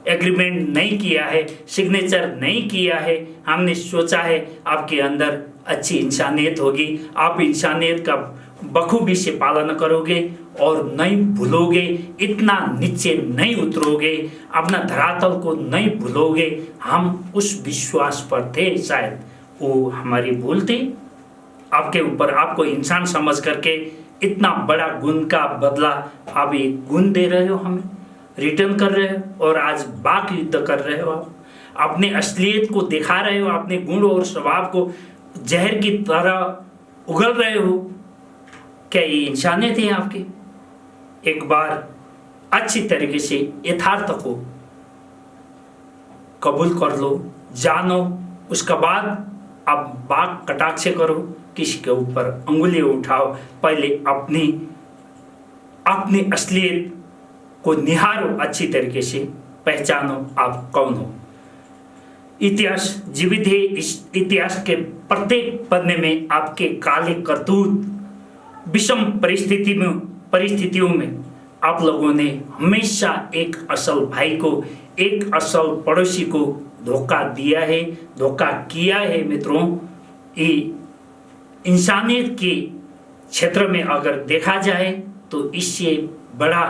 एग्रीमेंट नहीं किया है, सिग्नेचर नहीं किया है। हमने सोचा है आपके अंदर अच्छी इंसानियत होगी, आप इंसानियत का बखूबी से पालन करोगे और नहीं भूलोगे, इतना नीचे नहीं उतरोगे, अपना धरातल को नहीं भूलोगे। हम उस विश्वास पर थे, शायद वो हमारी भूल थी आपके ऊपर। आपको इंसान समझ करके इतना बड़ा गुण का बदला आप एक गुण दे रहे हो, हमें रिटर्न कर रहे हो, और आज बाक युद्ध कर रहे हो। आप अपने असलियत को दिखा रहे हो, अपने गुण और स्वभाव को जहर की तरह उगल रहे हो। क्या ये इंसानियत है आपकी? एक बार अच्छी तरीके से यथार्थ को कबूल कर लो, जानो, उसके बाद आप बात कटाक्ष करो, किसी के ऊपर अंगुली उठाओ, पहले अपनी असलियत को निहारो, अच्छी तरीके से पहचानो आप कौन हो। इतिहास जीवित है, इस इतिहास के प्रत्येक पन्ने में आपके काले करतूत, विषम परिस्थितियों में आप लोगों ने हमेशा एक असल भाई को, एक असल पड़ोसी को धोखा दिया है, धोखा किया है। मित्रों, ये इंसानियत के क्षेत्र में अगर देखा जाए तो इससे बड़ा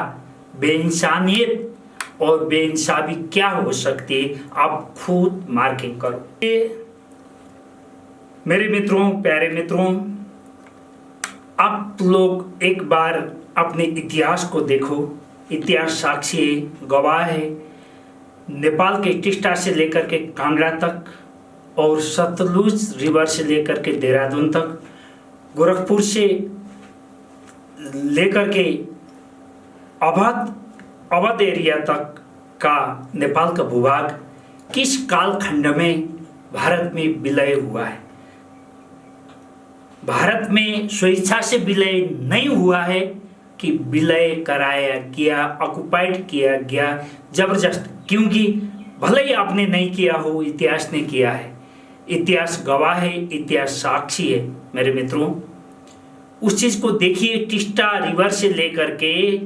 बेइंसानियत और बेइंसाफी क्या हो सकती है, आप खुद मार्किंग करो। मेरे मित्रों, प्यारे मित्रों, आप लोग एक बार अपने इतिहास को देखो। इतिहास साक्षी है, गवाह है। नेपाल के टिस्टा से लेकर के कांगड़ा तक और सतलुज रिवर से लेकर के देहरादून तक, गोरखपुर से लेकर के अवध एरिया तक का नेपाल का भूभाग किस कालखंड में भारत में विलय हुआ है। भारत में स्वेच्छा से विलय नहीं हुआ है कि विलय कराया गया, ऑक्युपाइड किया गया जबरदस्त। क्योंकि भले ही आपने नहीं किया हो, इतिहास ने किया है। इतिहास गवाह है, इतिहास साक्षी है मेरे मित्रों। उस चीज को देखिए, टिस्टा रिवर से लेकर के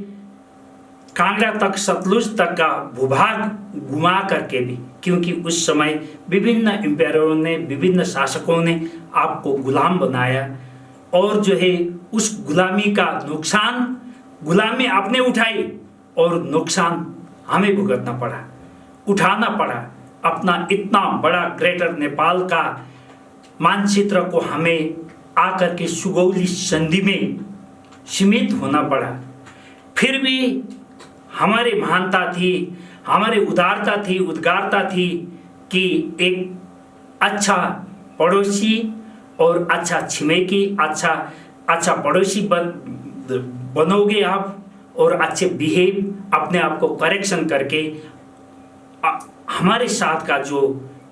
कांगड़ा तक, सतलुज तक का भूभाग घुमा करके भी, क्योंकि उस समय विभिन्न एम्पायरों ने, विभिन्न शासकों ने आपको गुलाम बनाया और जो है उस गुलामी का नुकसान, गुलामी आपने उठाई और नुकसान हमें भुगतना पड़ा, उठाना पड़ा। अपना इतना बड़ा ग्रेटर नेपाल का मानचित्र को हमें आकर के सुगौली संधि में सीमित होना पड़ा। फिर भी हमारे महानता थी, हमारे उदारता थी, उद्गारता थी कि एक अच्छा पड़ोसी और अच्छा छिमेकी, अच्छा पड़ोसी बनोगे आप और अच्छे बिहेव, अपने आप को करेक्शन करके हमारे साथ का जो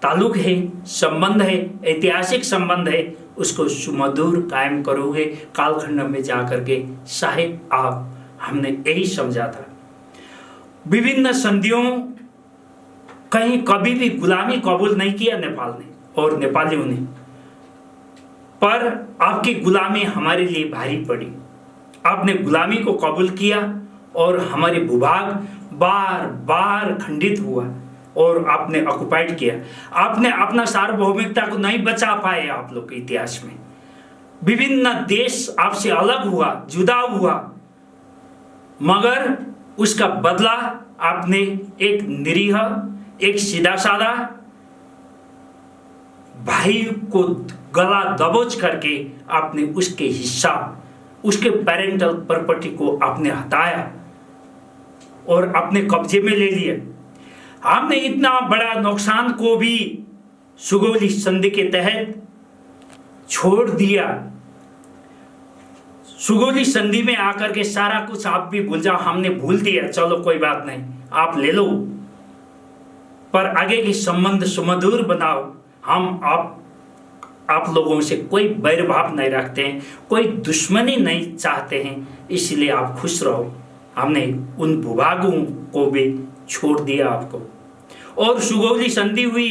ताल्लुक है, संबंध है, ऐतिहासिक संबंध है, उसको सुमधुर कायम करोगे कालखंड में जाकर के। शायद आप, हमने यही समझा था। विभिन्न संधियों, कहीं कभी भी गुलामी कबूल नहीं किया नेपाल ने और नेपालियों ने, पर आपकी गुलामी हमारे लिए भारी पड़ी। आपने गुलामी को कबूल किया और हमारे भूभाग बार बार खंडित हुआ और आपने ऑक्युपाइड किया। आपने अपना सार्वभौमिकता को नहीं बचा पाए। आप लोग के इतिहास में विभिन्न देश आपसे अलग हुआ, जुदा हुआ, मगर उसका बदला आपने एक निरीह, एक सीधा साधा भाई को गला दबोच करके आपने उसके हिस्सा, उसके पेरेंटल प्रॉपर्टी को आपने हटाया और अपने कब्जे में ले लिया। हमने इतना बड़ा नुकसान को भी सुगौली संधि के तहत छोड़ दिया। सुगौली संधि में आकर के सारा कुछ आप भी भूल जाओ, हमने भूल दिया, चलो कोई बात नहीं, आप ले लो, पर आगे की संबंध सुमधुर बनाओ। हम आप लोगों से कोई बैरभाव नहीं रखते हैं, कोई दुश्मनी नहीं चाहते हैं, इसलिए आप खुश रहो। हमने उन भूभागों को भी छोड़ दिया आपको। और सुगौली संधि हुई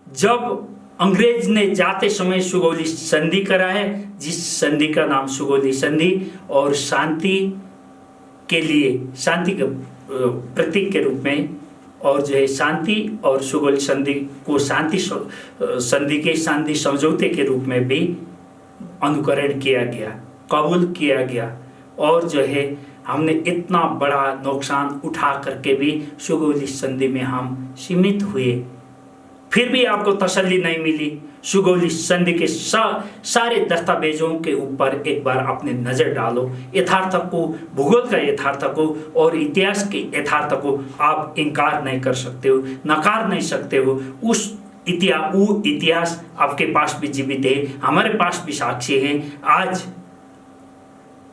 जब अंग्रेज ने जाते समय सुगौली संधि करा है, जिस संधि का नाम सुगौली संधि और शांति के लिए, शांति के प्रतीक के रूप में, और जो है शांति और सुगौली संधि को शांति संधि के शांति समझौते के रूप में भी अनुकरण किया गया, कबूल किया गया। और जो है हमने इतना बड़ा नुकसान उठा करके भी सुगौली संधि में हम सीमित हुए, फिर भी आपको तसल्ली नहीं मिली। सुगौली संधि के सारे दस्तावेजों के ऊपर एक बार अपने नजर डालो, यथार्थ को, भूगोल का यथार्थ को और इतिहास के यथार्थ को आप इनकार नहीं कर सकते हो, नकार नहीं सकते हो। वो इतिहास आपके पास भी जीवित है, हमारे पास भी साक्षी है आज,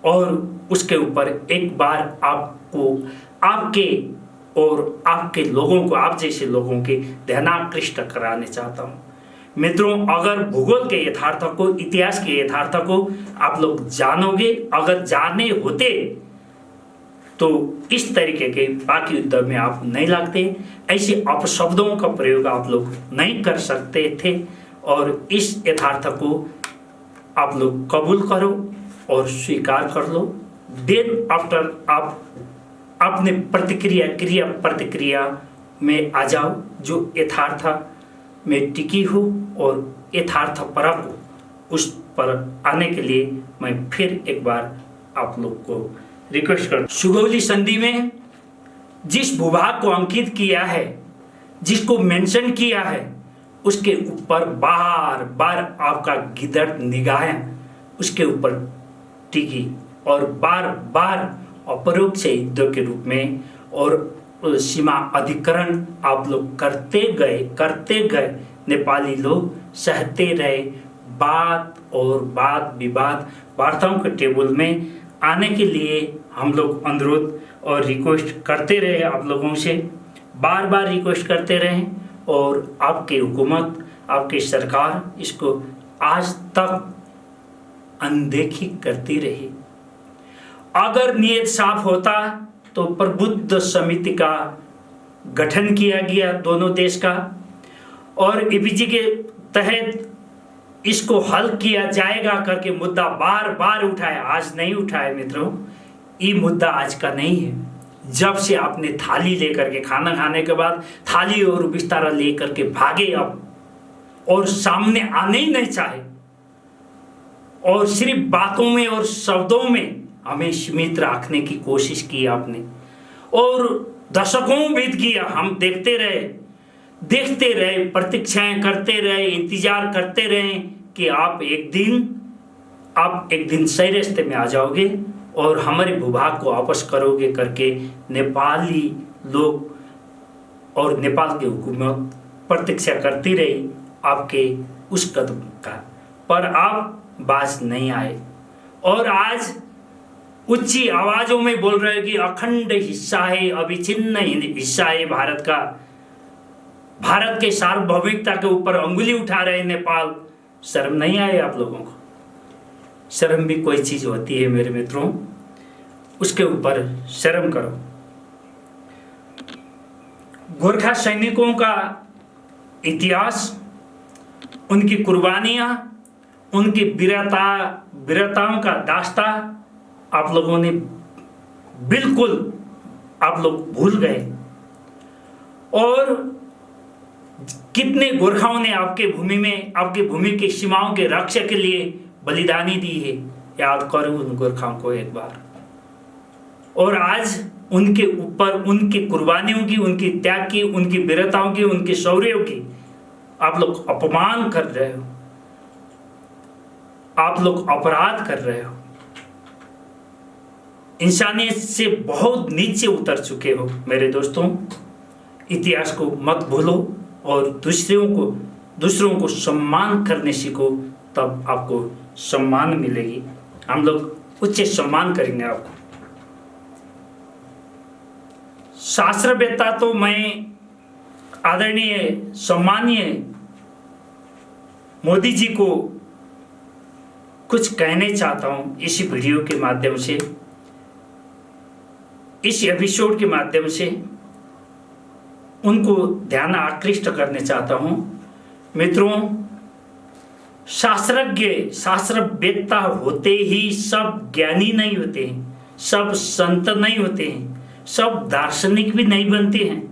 और उसके ऊपर एक बार आपको, आपके और आपके लोगों को, आप जैसे लोगों के ध्यानाकृष्ट कराने चाहता हूँ। मित्रों, अगर भूगोल के यथार्थ को, इतिहास के यथार्थ को आप लोग जानोगे, अगर जाने होते तो इस तरीके के बाकी युद्ध में आप नहीं लगते, ऐसे अपशब्दों का प्रयोग आप लोग नहीं कर सकते थे। और इस यथार्थ को आप लोग कबूल करो और स्वीकार कर लो। देन आफ्टर आप अपने प्रतिक्रिया में आ जाओ, जो यथार्थ में टिकी हो और यथार्थ परक हो। उस पर आने के लिए मैं फिर एक बार आप लोग को रिक्वेस्ट कर, सुगौली संधि में जिस भूभाग को अंकित किया है, जिसको मेंशन किया है, उसके ऊपर बार बार आपका गिदड़ निगाहें उसके ऊपर टिकी और बार बार अपरोक्ष युद्ध के रूप में और सीमा अधिकरण आप लोग करते गए। नेपाली लोग सहते रहे, बात और बात विवाद वार्ताओं के टेबल में आने के लिए हम लोग अनुरोध और रिक्वेस्ट करते रहे, आप लोगों से बार बार रिक्वेस्ट करते रहे, और आपकी हुकूमत, आपकी सरकार इसको आज तक अनदेखी करती रही। अगर नियत साफ होता तो प्रबुद्ध समिति का गठन किया गया दोनों देश का, और एपीजे के तहत इसको हल किया जाएगा करके मुद्दा बार बार उठाया, आज नहीं उठाया मित्रों। ये मुद्दा आज का नहीं है। जब से आपने थाली लेकर के, खाना खाने के बाद थाली और बिस्तारा लेकर के भागे अब, और सामने आने ही नहीं चाहे, और सिर्फ बातों में और शब्दों में हमें सीमित रखने की कोशिश की आपने, और दशकों बीत गया, हम देखते रहे, प्रतीक्षाएं करते रहे, इंतजार करते रहे कि आप एक दिन सही रास्ते में आ जाओगे और हमारे भूभाग को वापस करोगे करके नेपाली लोग और नेपाल की हुकूमत प्रतीक्षा करती रही आपके उस कदम का, पर आप बाज नहीं आए। और आज ऊंची आवाजों में बोल रहे हैं कि अखंड हिस्सा है, अविच्छिन्न हिस्सा है भारत का, भारत के सार्वभौमिकता के ऊपर अंगुली उठा रहे नेपाल। शर्म नहीं आए आप लोगों को? शर्म भी कोई चीज होती है मेरे मित्रों, उसके ऊपर शर्म करो। गोरखा सैनिकों का इतिहास, उनकी कुर्बानियां, उनकी वीरताओं का दास्ता आप लोगों ने बिल्कुल आप लोग भूल गए। और कितने गोरखाओं ने आपके भूमि की सीमाओं के रक्षा के लिए बलिदानी दी है, याद करो उन गोरखाओं को एक बार। और आज उनके ऊपर उनकी कुर्बानियों की, उनकी त्याग की, उनकी वीरताओं की, उनके शौर्यों की आप लोग अपमान कर रहे हो, आप लोग अपराध कर रहे हो, इंसानियत से बहुत नीचे उतर चुके हो मेरे दोस्तों। इतिहास को मत भूलो और दूसरों को सम्मान करने सीखो, तब आपको सम्मान मिलेगी। हम लोग उच्च सम्मान करेंगे आपको। शास्त्रवेत्ता तो मैं आदरणीय सम्मानीय मोदी जी को कुछ कहने चाहता हूं इस वीडियो के माध्यम से, इस एपिसोड के माध्यम से उनको ध्यान आकृष्ट करने चाहता हूं। मित्रों, शास्त्रवेत्ता होते ही सब ज्ञानी नहीं होते हैं, सब संत नहीं होते हैं, सब दार्शनिक भी नहीं बनते हैं।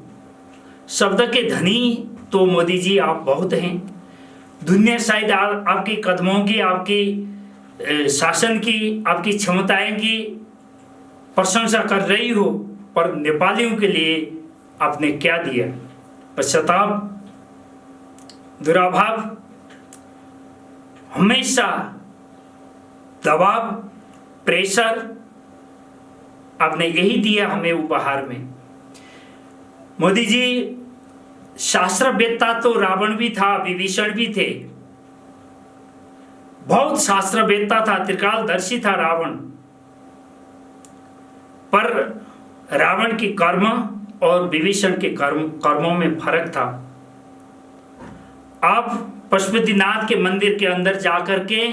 शब्द के धनी तो मोदी जी आप बहुत हैं। दुनिया शायद आपके कदमों की, आपकी शासन की, आपकी क्षमताएं की प्रशंसा कर रही हो, पर नेपालियों के लिए आपने क्या दिया? पश्चाताप, दुराभाव, हमेशा दबाव, प्रेशर आपने यही दिया हमें उपहार में। मोदी जी, शास्त्रवेत्ता तो रावण भी था, विभीषण भी थे, बहुत शास्त्रवेत्ता था, त्रिकालदर्शी था रावण, पर रावण की कर्म और विभीषण के कर्मों में फर्क था। आप पशुपतिनाथ के मंदिर के अंदर जाकर के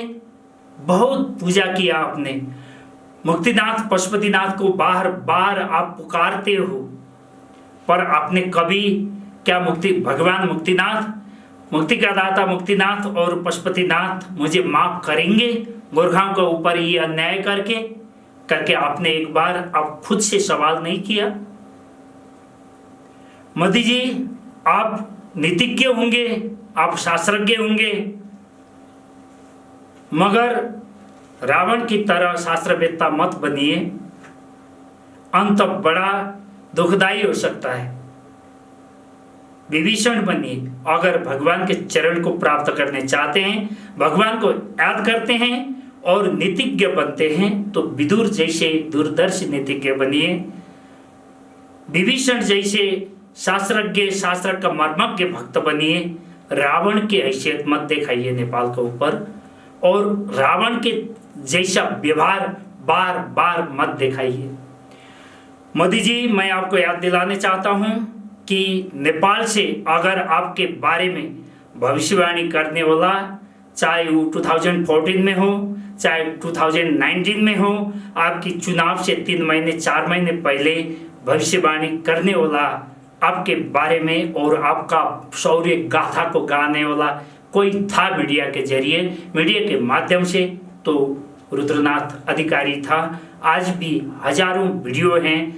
बहुत पूजा किया आपने, मुक्तिनाथ पशुपतिनाथ को बार बार आप पुकारते हो, पर आपने कभी क्या भगवान मुक्तिनाथ, मुक्ति का दाता मुक्तिनाथ और पशुपतिनाथ मुझे माफ करेंगे गोरखाओं के ऊपर ये अन्याय करके आपने एक बार आप खुद से सवाल नहीं किया? मोदी जी, आप नीतिज्ञ होंगे, आप शास्त्रज्ञ होंगे, मगर रावण की तरह शास्त्रवेत्ता मत बनिए, अंत बड़ा दुखदाई हो सकता है। विभीषण बनिए। अगर भगवान के चरण को प्राप्त करने चाहते हैं, भगवान को याद करते हैं और नीतिज्ञ बनते हैं, तो विदुर जैसे दूरदर्शी नीतिज्ञ बनिए। विभीषण जैसे शास्त्रज्ञ, शास्त्र का मर्मज्ञ भक्त बनिए। रावण की हैसियत मत दिखाइए नेपाल के ऊपर, और रावण के जैसा व्यवहार बार बार मत दिखाइए। मोदी जी, मैं आपको याद दिलाने चाहता हूं कि नेपाल से अगर आपके बारे में भविष्यवाणी करने वाला, चाहे वो 2014 में हो, चाहे 2019 में हो, आपकी चुनाव से 3 महीने 4 महीने पहले भविष्यवाणी करने वाला आपके बारे में और आपका शौर्य गाथा को गाने वाला कोई था मीडिया के जरिए, मीडिया के माध्यम से, तो रुद्रनाथ अधिकारी था। आज भी हजारों वीडियो हैं,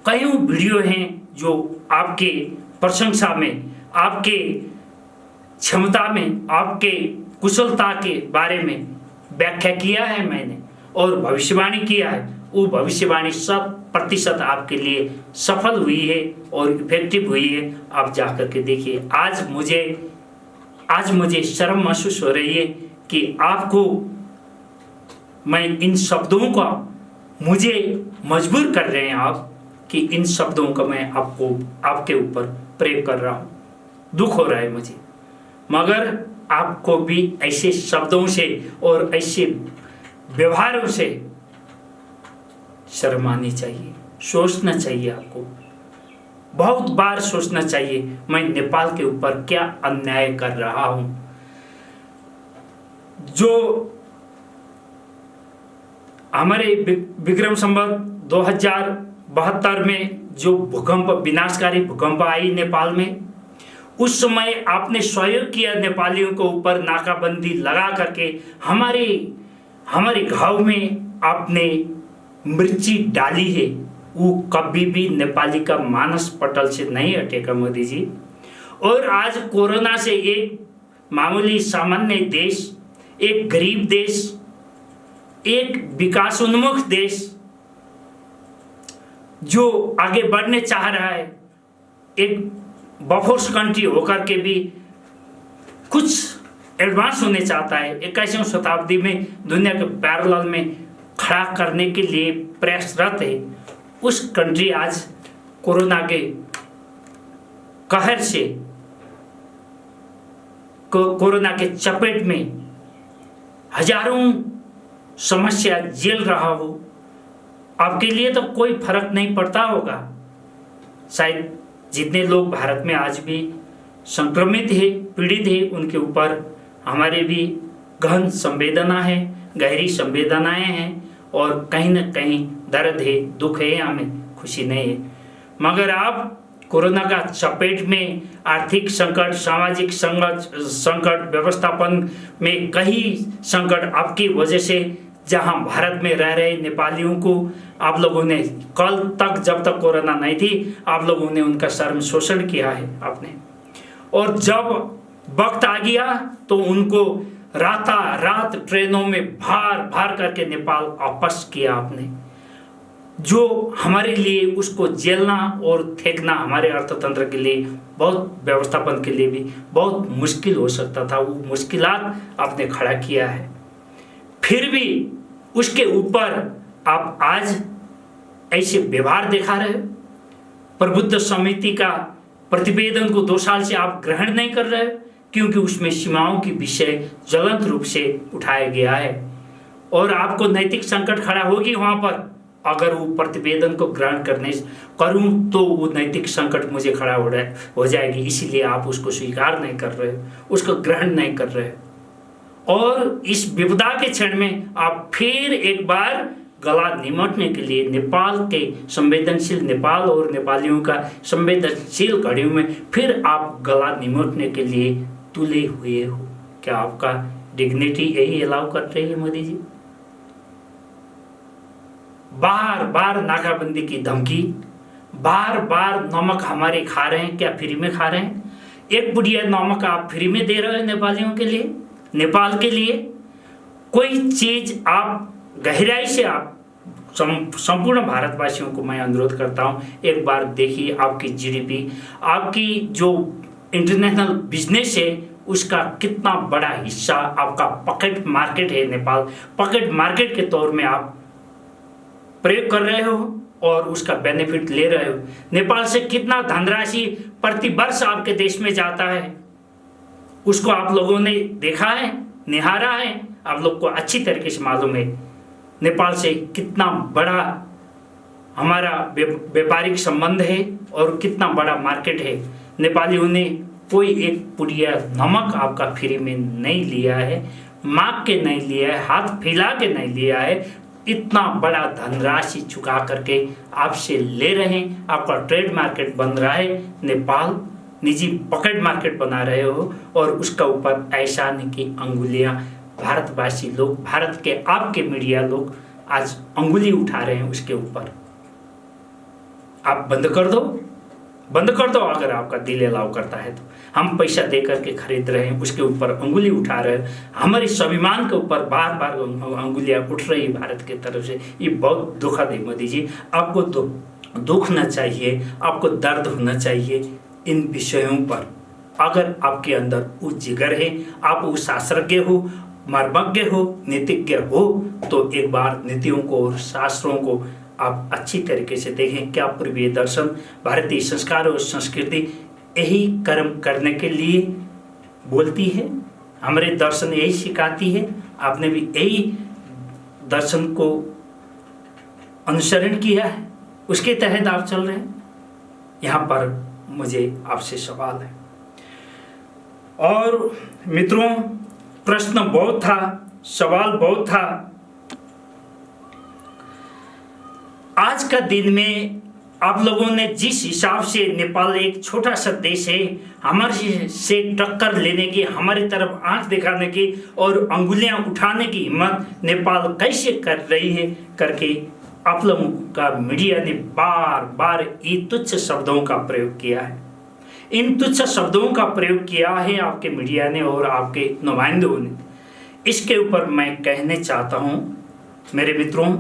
कईयों वीडियो हैं जो आपके प्रशंसा में, आपके क्षमता में, आपके कुशलता के बारे में व्याख्या किया है मैंने और भविष्यवाणी किया है। वो भविष्यवाणी 100% आपके लिए सफल हुई है और इफेक्टिव हुई है। आप जाकर के देखिए। आज मुझे शर्म महसूस हो रही है कि आपको मैं इन शब्दों का, मुझे मजबूर कर रहे हैं आप कि इन शब्दों का मैं आपके ऊपर प्रयोग कर रहा हूँ। दुख हो रहा है मुझे, मगर आपको भी ऐसे शब्दों से और ऐसे व्यवहारों से शर्म आनी चाहिए, सोचना चाहिए। आपको बहुत बार सोचना चाहिए, मैं नेपाल के ऊपर क्या अन्याय कर रहा हूं। जो हमारे विक्रम संवत 2072 में जो भूकंप, विनाशकारी भूकंप आई नेपाल में, उस समय आपने सहयोग किया नेपालियों को ऊपर नाकाबंदी लगा करके। हमारे घाव में आपने मिर्ची डाली है, वो कभी भी नेपाली का मानस पटल से नहीं हटेगा मोदी जी। और आज कोरोना से एक मामूली सामान्य देश, एक गरीब देश, एक विकासोन्मुख देश जो आगे बढ़ने चाह रहा है, एक बफोर्स कंट्री होकर के भी कुछ एडवांस होने चाहता है, 21वीं शताब्दी में दुनिया के पैरेलल में खड़ा करने के लिए प्रयासरत है, उस कंट्री आज कोरोना के कहर से, कोरोना के चपेट में हजारों समस्या झेल रहा हो। आपके लिए तो कोई फर्क नहीं पड़ता होगा। शायद जितने लोग भारत में आज भी संक्रमित है, पीड़ित है, उनके ऊपर हमारे भी गहन संवेदना है, गहरी संवेदनाएं हैं और कहीं न कहीं दर्द है, दुख है, हमें खुशी नहीं है। मगर आप कोरोना का चपेट में आर्थिक संकट, सामाजिक संकट, व्यवस्थापन में कई संकट आपकी वजह से, जहां भारत में रह रहे नेपालियों को आप लोगों ने कल तक, जब तक कोरोना नहीं थी, आप लोगों ने उनका शर्म शोषण किया है आपने। और जब वक्त आ गया तो उनको रात ट्रेनों में भार करके नेपाल वापस किया आपने। जो हमारे लिए उसको झेलना और फेंकना हमारे अर्थतंत्र के लिए, बहुत व्यवस्थापन के लिए भी बहुत मुश्किल हो सकता था। वो मुश्किलात आपने खड़ा किया है, फिर भी उसके ऊपर आप आज ऐसे व्यवहार दिखा रहे हो। प्रबुद्ध समिति का प्रतिवेदन को 2 साल से आप ग्रहण नहीं कर रहे हो, क्योंकि उसमें सीमाओं की विषय ज्वलंत रूप से उठाया गया है और आपको नैतिक संकट खड़ा होगी वहां पर। अगर वो प्रतिवेदन को ग्रहण करूं तो वो नैतिक संकट मुझे खड़ा हो जाएगी, इसीलिए आप उसको स्वीकार नहीं कर रहे हो, उसको ग्रहण नहीं कर रहे हो। और इस विपदा के क्षण में आप फिर एक बार गला निमटने के लिए नेपाल के संवेदनशील, नेपाल और नेपालियों का संवेदनशील घड़ियों में फिर आप गला निमटने के लिए तुले हुए हो। क्या आपका डिग्निटी यही अलाउ कर रही है मोदी जी? बार बार नाकाबंदी की धमकी, बार बार नमक हमारे खा रहे हैं, क्या फ्री में खा रहे हैं? एक बुढ़िया नमक आप फ्री में दे रहे हो नेपालियों के लिए, नेपाल के लिए। कोई चीज आप गहराई से, आप संपूर्ण भारतवासियों को मैं अनुरोध करता हूं, एक बार देखिए आपकी जीडीपी, आपकी जो इंटरनेशनल बिजनेस है, उसका कितना बड़ा हिस्सा आपका पॉकेट मार्केट है। नेपाल पॉकेट मार्केट के तौर में आप प्रयोग कर रहे हो और उसका बेनिफिट ले रहे हो। नेपाल से कितना धनराशि प्रति वर्ष आपके देश में जाता है, उसको आप लोगों ने देखा है, निहारा है, आप लोग को अच्छी तरीके से मालूम है नेपाल से कितना बड़ा हमारा व्यापारिक संबंध है और कितना बड़ा मार्केट है। नेपालियों ने कोई एक पुड़िया नमक आपका फ्री में नहीं लिया है, मांग के नहीं लिया है, हाथ फैला के नहीं लिया है। इतना बड़ा धनराशि चुका करके आपसे ले रहे हैं, आपका ट्रेड मार्केट बन रहा है नेपाल निजी पकड़ मार्केट बना रहे हो और उसका ऊपर ऐसा नहीं कि अंगुलियां भारतवासी लोग, भारत के आपके मीडिया लोग आज अंगुली उठा रहे हैं उसके ऊपर। आप बंद कर दो, बंद कर दो। अगर आपका दिल अलाउ करता है तो हम पैसा दे करके खरीद रहे हैं, उसके ऊपर अंगुली उठा रहे हैं, हमारे स्वाभिमान के ऊपर बार बार अंगुलियां उठ रही है भारत की तरफ से। ये बहुत दुखद है मोदी जी। आपको दुखना चाहिए, आपको दर्द होना चाहिए इन विषयों पर। अगर आपके अंदर वो जिगर है, आप वो शास्त्रज्ञ हो, मर्मज्ञ हो, नीतिज्ञ हो, तो एक बार नीतियों को और शास्त्रों को आप अच्छी तरीके से देखें। क्या पूर्वीय दर्शन, भारतीय संस्कार और संस्कृति यही कर्म करने के लिए बोलती है, हमारे दर्शन यही सिखाती है। आपने भी यही दर्शन को अनुसरण किया है, उसके तहत आप चल रहे हैं। यहाँ पर मुझे आपसे सवाल है। और मित्रों, प्रश्न बहुत था, सवाल बहुत था। आज का दिन में आप लोगों ने जिस हिसाब से, नेपाल एक छोटा सा देश है, हमारे से टक्कर लेने की, हमारी तरफ आंख दिखाने की और अंगुलियां उठाने की हिम्मत नेपाल कैसे कर रही है करके आप लोगों का मीडिया ने बार बार ये तुच्छ शब्दों का प्रयोग किया है। इन तुच्छ शब्दों का प्रयोग किया है आपके मीडिया ने और आपके नुमाइंदों ने। इसके ऊपर मैं कहने चाहता हूं मेरे मित्रों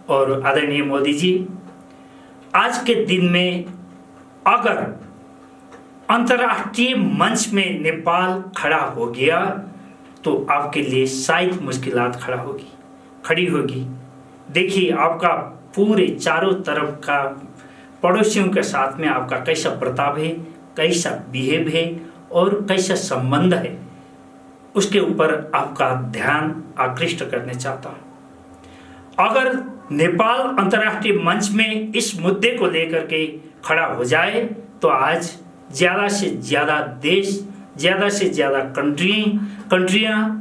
और आदरणीय मोदी जी, आज के दिन में अगर अंतर्राष्ट्रीय मंच में नेपाल खड़ा हो गया तो आपके लिए शायद मुश्किलात खड़ी होगी। देखिए, आपका पूरे चारों तरफ का पड़ोसियों के साथ में आपका कैसा बर्ताव है, कैसा बिहेव है और कैसा संबंध है, उसके ऊपर आपका ध्यान आकृष्ट करने चाहता हूं। अगर नेपाल अंतर्राष्ट्रीय मंच में इस मुद्दे को लेकर के खड़ा हो जाए तो आज ज़्यादा से ज़्यादा देश, ज़्यादा से ज़्यादा कंट्रियाँ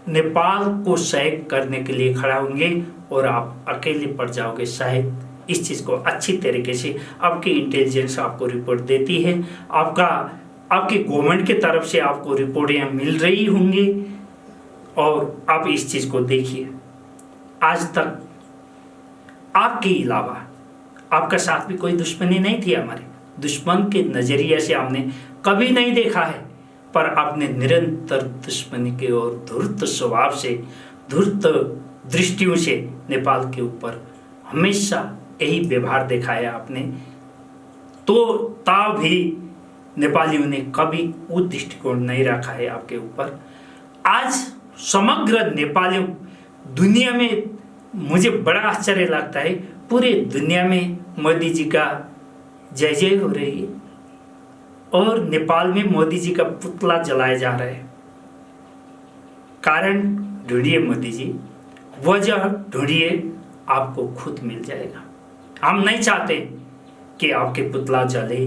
नेपाल को सहयोग करने के लिए खड़ा होंगे और आप अकेले पड़ जाओगे। शायद इस चीज़ को अच्छी तरीके से आपकी इंटेलिजेंस आपको रिपोर्ट देती है, आपके गवर्नमेंट की तरफ से आपको रिपोर्टें मिल रही होंगी। और आप इस चीज़ को देखिए, आज तक आपके अलावा आपका साथ भी कोई दुश्मनी नहीं थी। हमारे दुश्मन के नज़रिए से हमने कभी नहीं देखा है, पर आपने निरंतर दुश्मनी के और धूर्त स्वभाव से, धूर्त दृष्टियों से नेपाल के ऊपर हमेशा यही व्यवहार दिखाया आपने। तो तब भी नेपालियों ने कभी वो दृष्टिकोण नहीं रखा है आपके ऊपर। आज समग्र नेपालियों दुनिया में, मुझे बड़ा आश्चर्य लगता है, पूरे दुनिया में मोदी जी का जय जय हो रही है और नेपाल में मोदी जी का पुतला जलाया जा रहा है। कारण ढूंढिए मोदी जी, वजह ढूंढिए, आपको खुद मिल जाएगा। हम नहीं चाहते कि आपके पुतला जले,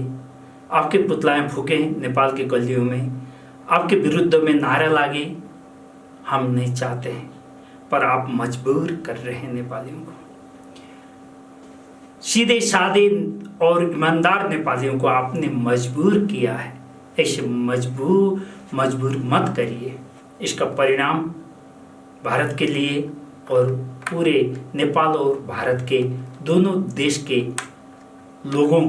आपके पुतलाएं फूके नेपाल के गलियों में, आपके विरुद्ध में नारा लागे, हम नहीं चाहते हैं, पर आप मजबूर कर रहे हैं नेपालियों को। सीधे साधे और ईमानदार नेपालियों को आपने मजबूर किया है। ऐसे मजबूर मत करिए। इसका परिणाम भारत के लिए और पूरे नेपाल और भारत के दोनों देश के लोगों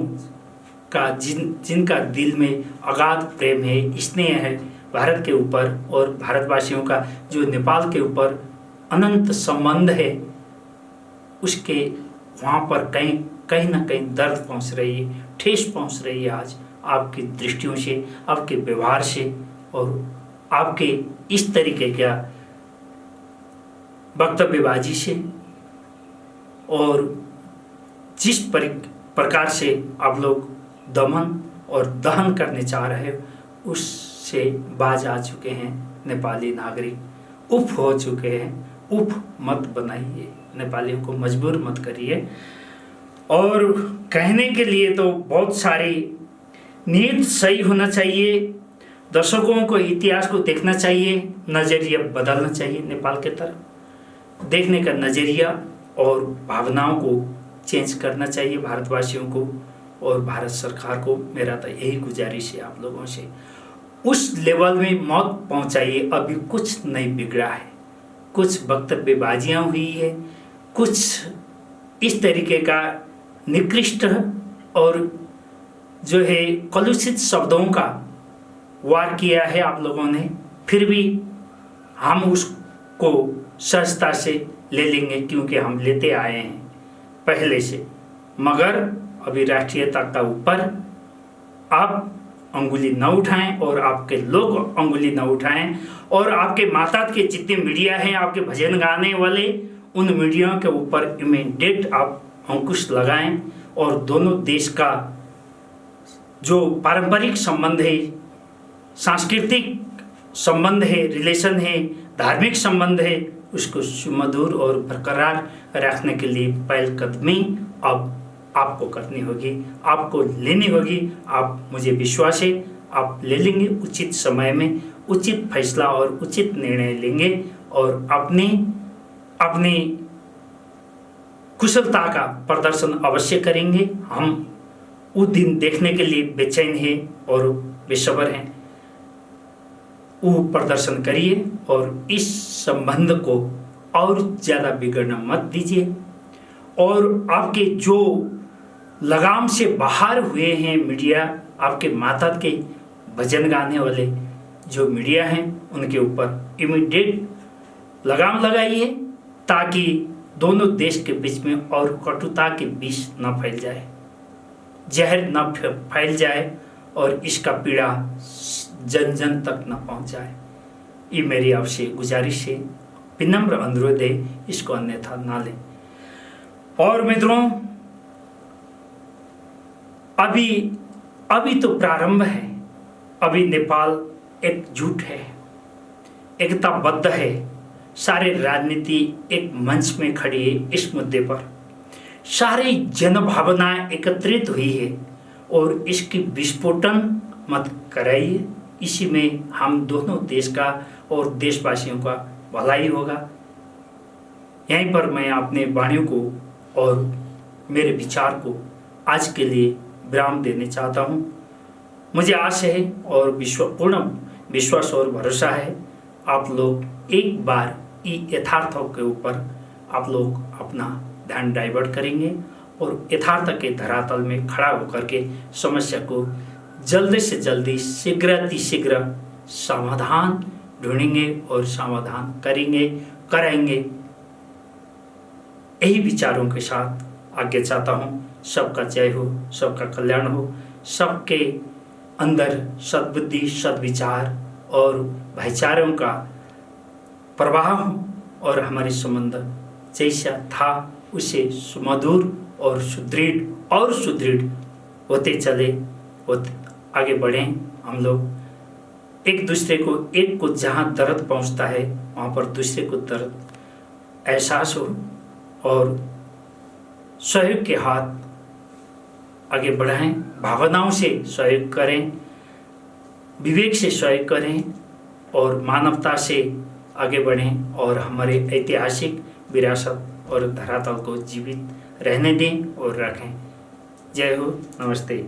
का, जिनका दिल में अगाध प्रेम है, स्नेह है भारत के ऊपर, और भारतवासियों का जो नेपाल के ऊपर अनंत संबंध है, उसके वहाँ पर कहीं ना कहीं दर्द पहुँच रही है, ठेस पहुँच रही है आज आपकी दृष्टियों से, आपके व्यवहार से और आपके इस तरीके का वक्तव्यबाजी से, और जिस प्रकार से आप लोग दमन और दहन करने चाह रहे हो, उससे बाज आ चुके हैं नेपाली नागरिक, उफ हो चुके हैं। उफ मत बनाइए, नेपालियों को मजबूर मत करिए। और कहने के लिए तो बहुत सारी, नीयत सही होना चाहिए, दर्शकों को इतिहास को देखना चाहिए, नज़रिया बदलना चाहिए, नेपाल के तरफ देखने का नज़रिया और भावनाओं को चेंज करना चाहिए भारतवासियों को। और भारत सरकार को मेरा तो यही गुजारिश है आप लोगों से, उस लेवल में मौत पहुंचाइए। अभी कुछ नहीं बिगड़ा है, कुछ वक्तव्यबाजियाँ हुई है, कुछ इस तरीके का निकृष्ट और जो है कलुषित शब्दों का वार किया है आप लोगों ने, फिर भी हम उसको सहजता से ले लेंगे क्योंकि हम लेते आए हैं पहले से। मगर अभी राष्ट्रीयता का ऊपर आप अंगुली न उठाएं और आपके लोग अंगुली न उठाएं, और आपके माता के जितने मीडिया हैं, आपके भजन गाने वाले, उन मीडिया के ऊपर इमीडिएट आप अंकुश लगाएं और दोनों देश का जो पारंपरिक संबंध है, सांस्कृतिक संबंध है, रिलेशन है, धार्मिक संबंध है, उसको सुमधुर और बरकरार रखने के लिए पहलकदमी अब आपको करनी होगी, आपको लेनी होगी। आप मुझे विश्वास है आप ले लेंगे, उचित समय में उचित फैसला और उचित निर्णय लेंगे और अपनी कुशलता का प्रदर्शन अवश्य करेंगे। हम उस दिन देखने के लिए बेचैन हैं और बेसब्र हैं। वो प्रदर्शन करिए और इस संबंध को और ज़्यादा बिगड़ना मत दीजिए। और आपके जो लगाम से बाहर हुए हैं मीडिया, आपके माता के भजन गाने वाले जो मीडिया हैं, उनके ऊपर इमीडिएट लगाम लगाइए ताकि दोनों देश के बीच में और कटुता के बीच न फैल जाए, जहर न फैल जाए और इसका पीड़ा जन जन तक न पहुंच जाए। ये मेरी आपसे गुजारिश है, विनम्र अनुरोध है, इसको अन्यथा ना लें। और मित्रों, अभी तो प्रारंभ है। अभी नेपाल एकजुट है, एकताबद्ध है, सारे राजनीति एक मंच में खड़ी है। इस मुद्दे पर सारी जनभावनाएं एकत्रित हुई है और इसकी विस्फोटन मत कराइए। इसी में हम दोनों देश का और देशवासियों का भलाई होगा। यहीं पर मैं अपने वाणियों को और मेरे विचार को आज के लिए विराम देने चाहता हूँ। मुझे आशा है और पूर्ण विश्वास और भरोसा है आप लोग एक बार यथार्थों के ऊपर आप लोग अपना ध्यान डाइवर्ट करेंगे और यथार्थ के धरातल में खड़ा होकर के समस्या को जल्दी से जल्दी शीघ्र समाधान ढूंढेंगे और समाधान कराएंगे। यही विचारों के साथ आगे चाहता हूँ। सबका जय हो, सबका कल्याण हो, सबके अंदर सद्बुद्धि, सद्विचार और भाईचारों का प्रवाह हो और हमारे संबंध जैसा था उसे सुमधुर और सुदृढ़ होते चले, आगे बढ़ें। हम लोग एक दूसरे को, एक को जहाँ दर्द पहुँचता है वहाँ पर दूसरे को दर्द एहसास हो और सहयोग के हाथ आगे बढ़ाएं, भावनाओं से सहयोग करें, विवेक से सहयोग करें और मानवता से आगे बढ़ें और हमारे ऐतिहासिक विरासत और धरातल को जीवित रहने दें और रखें। जय हो, नमस्ते।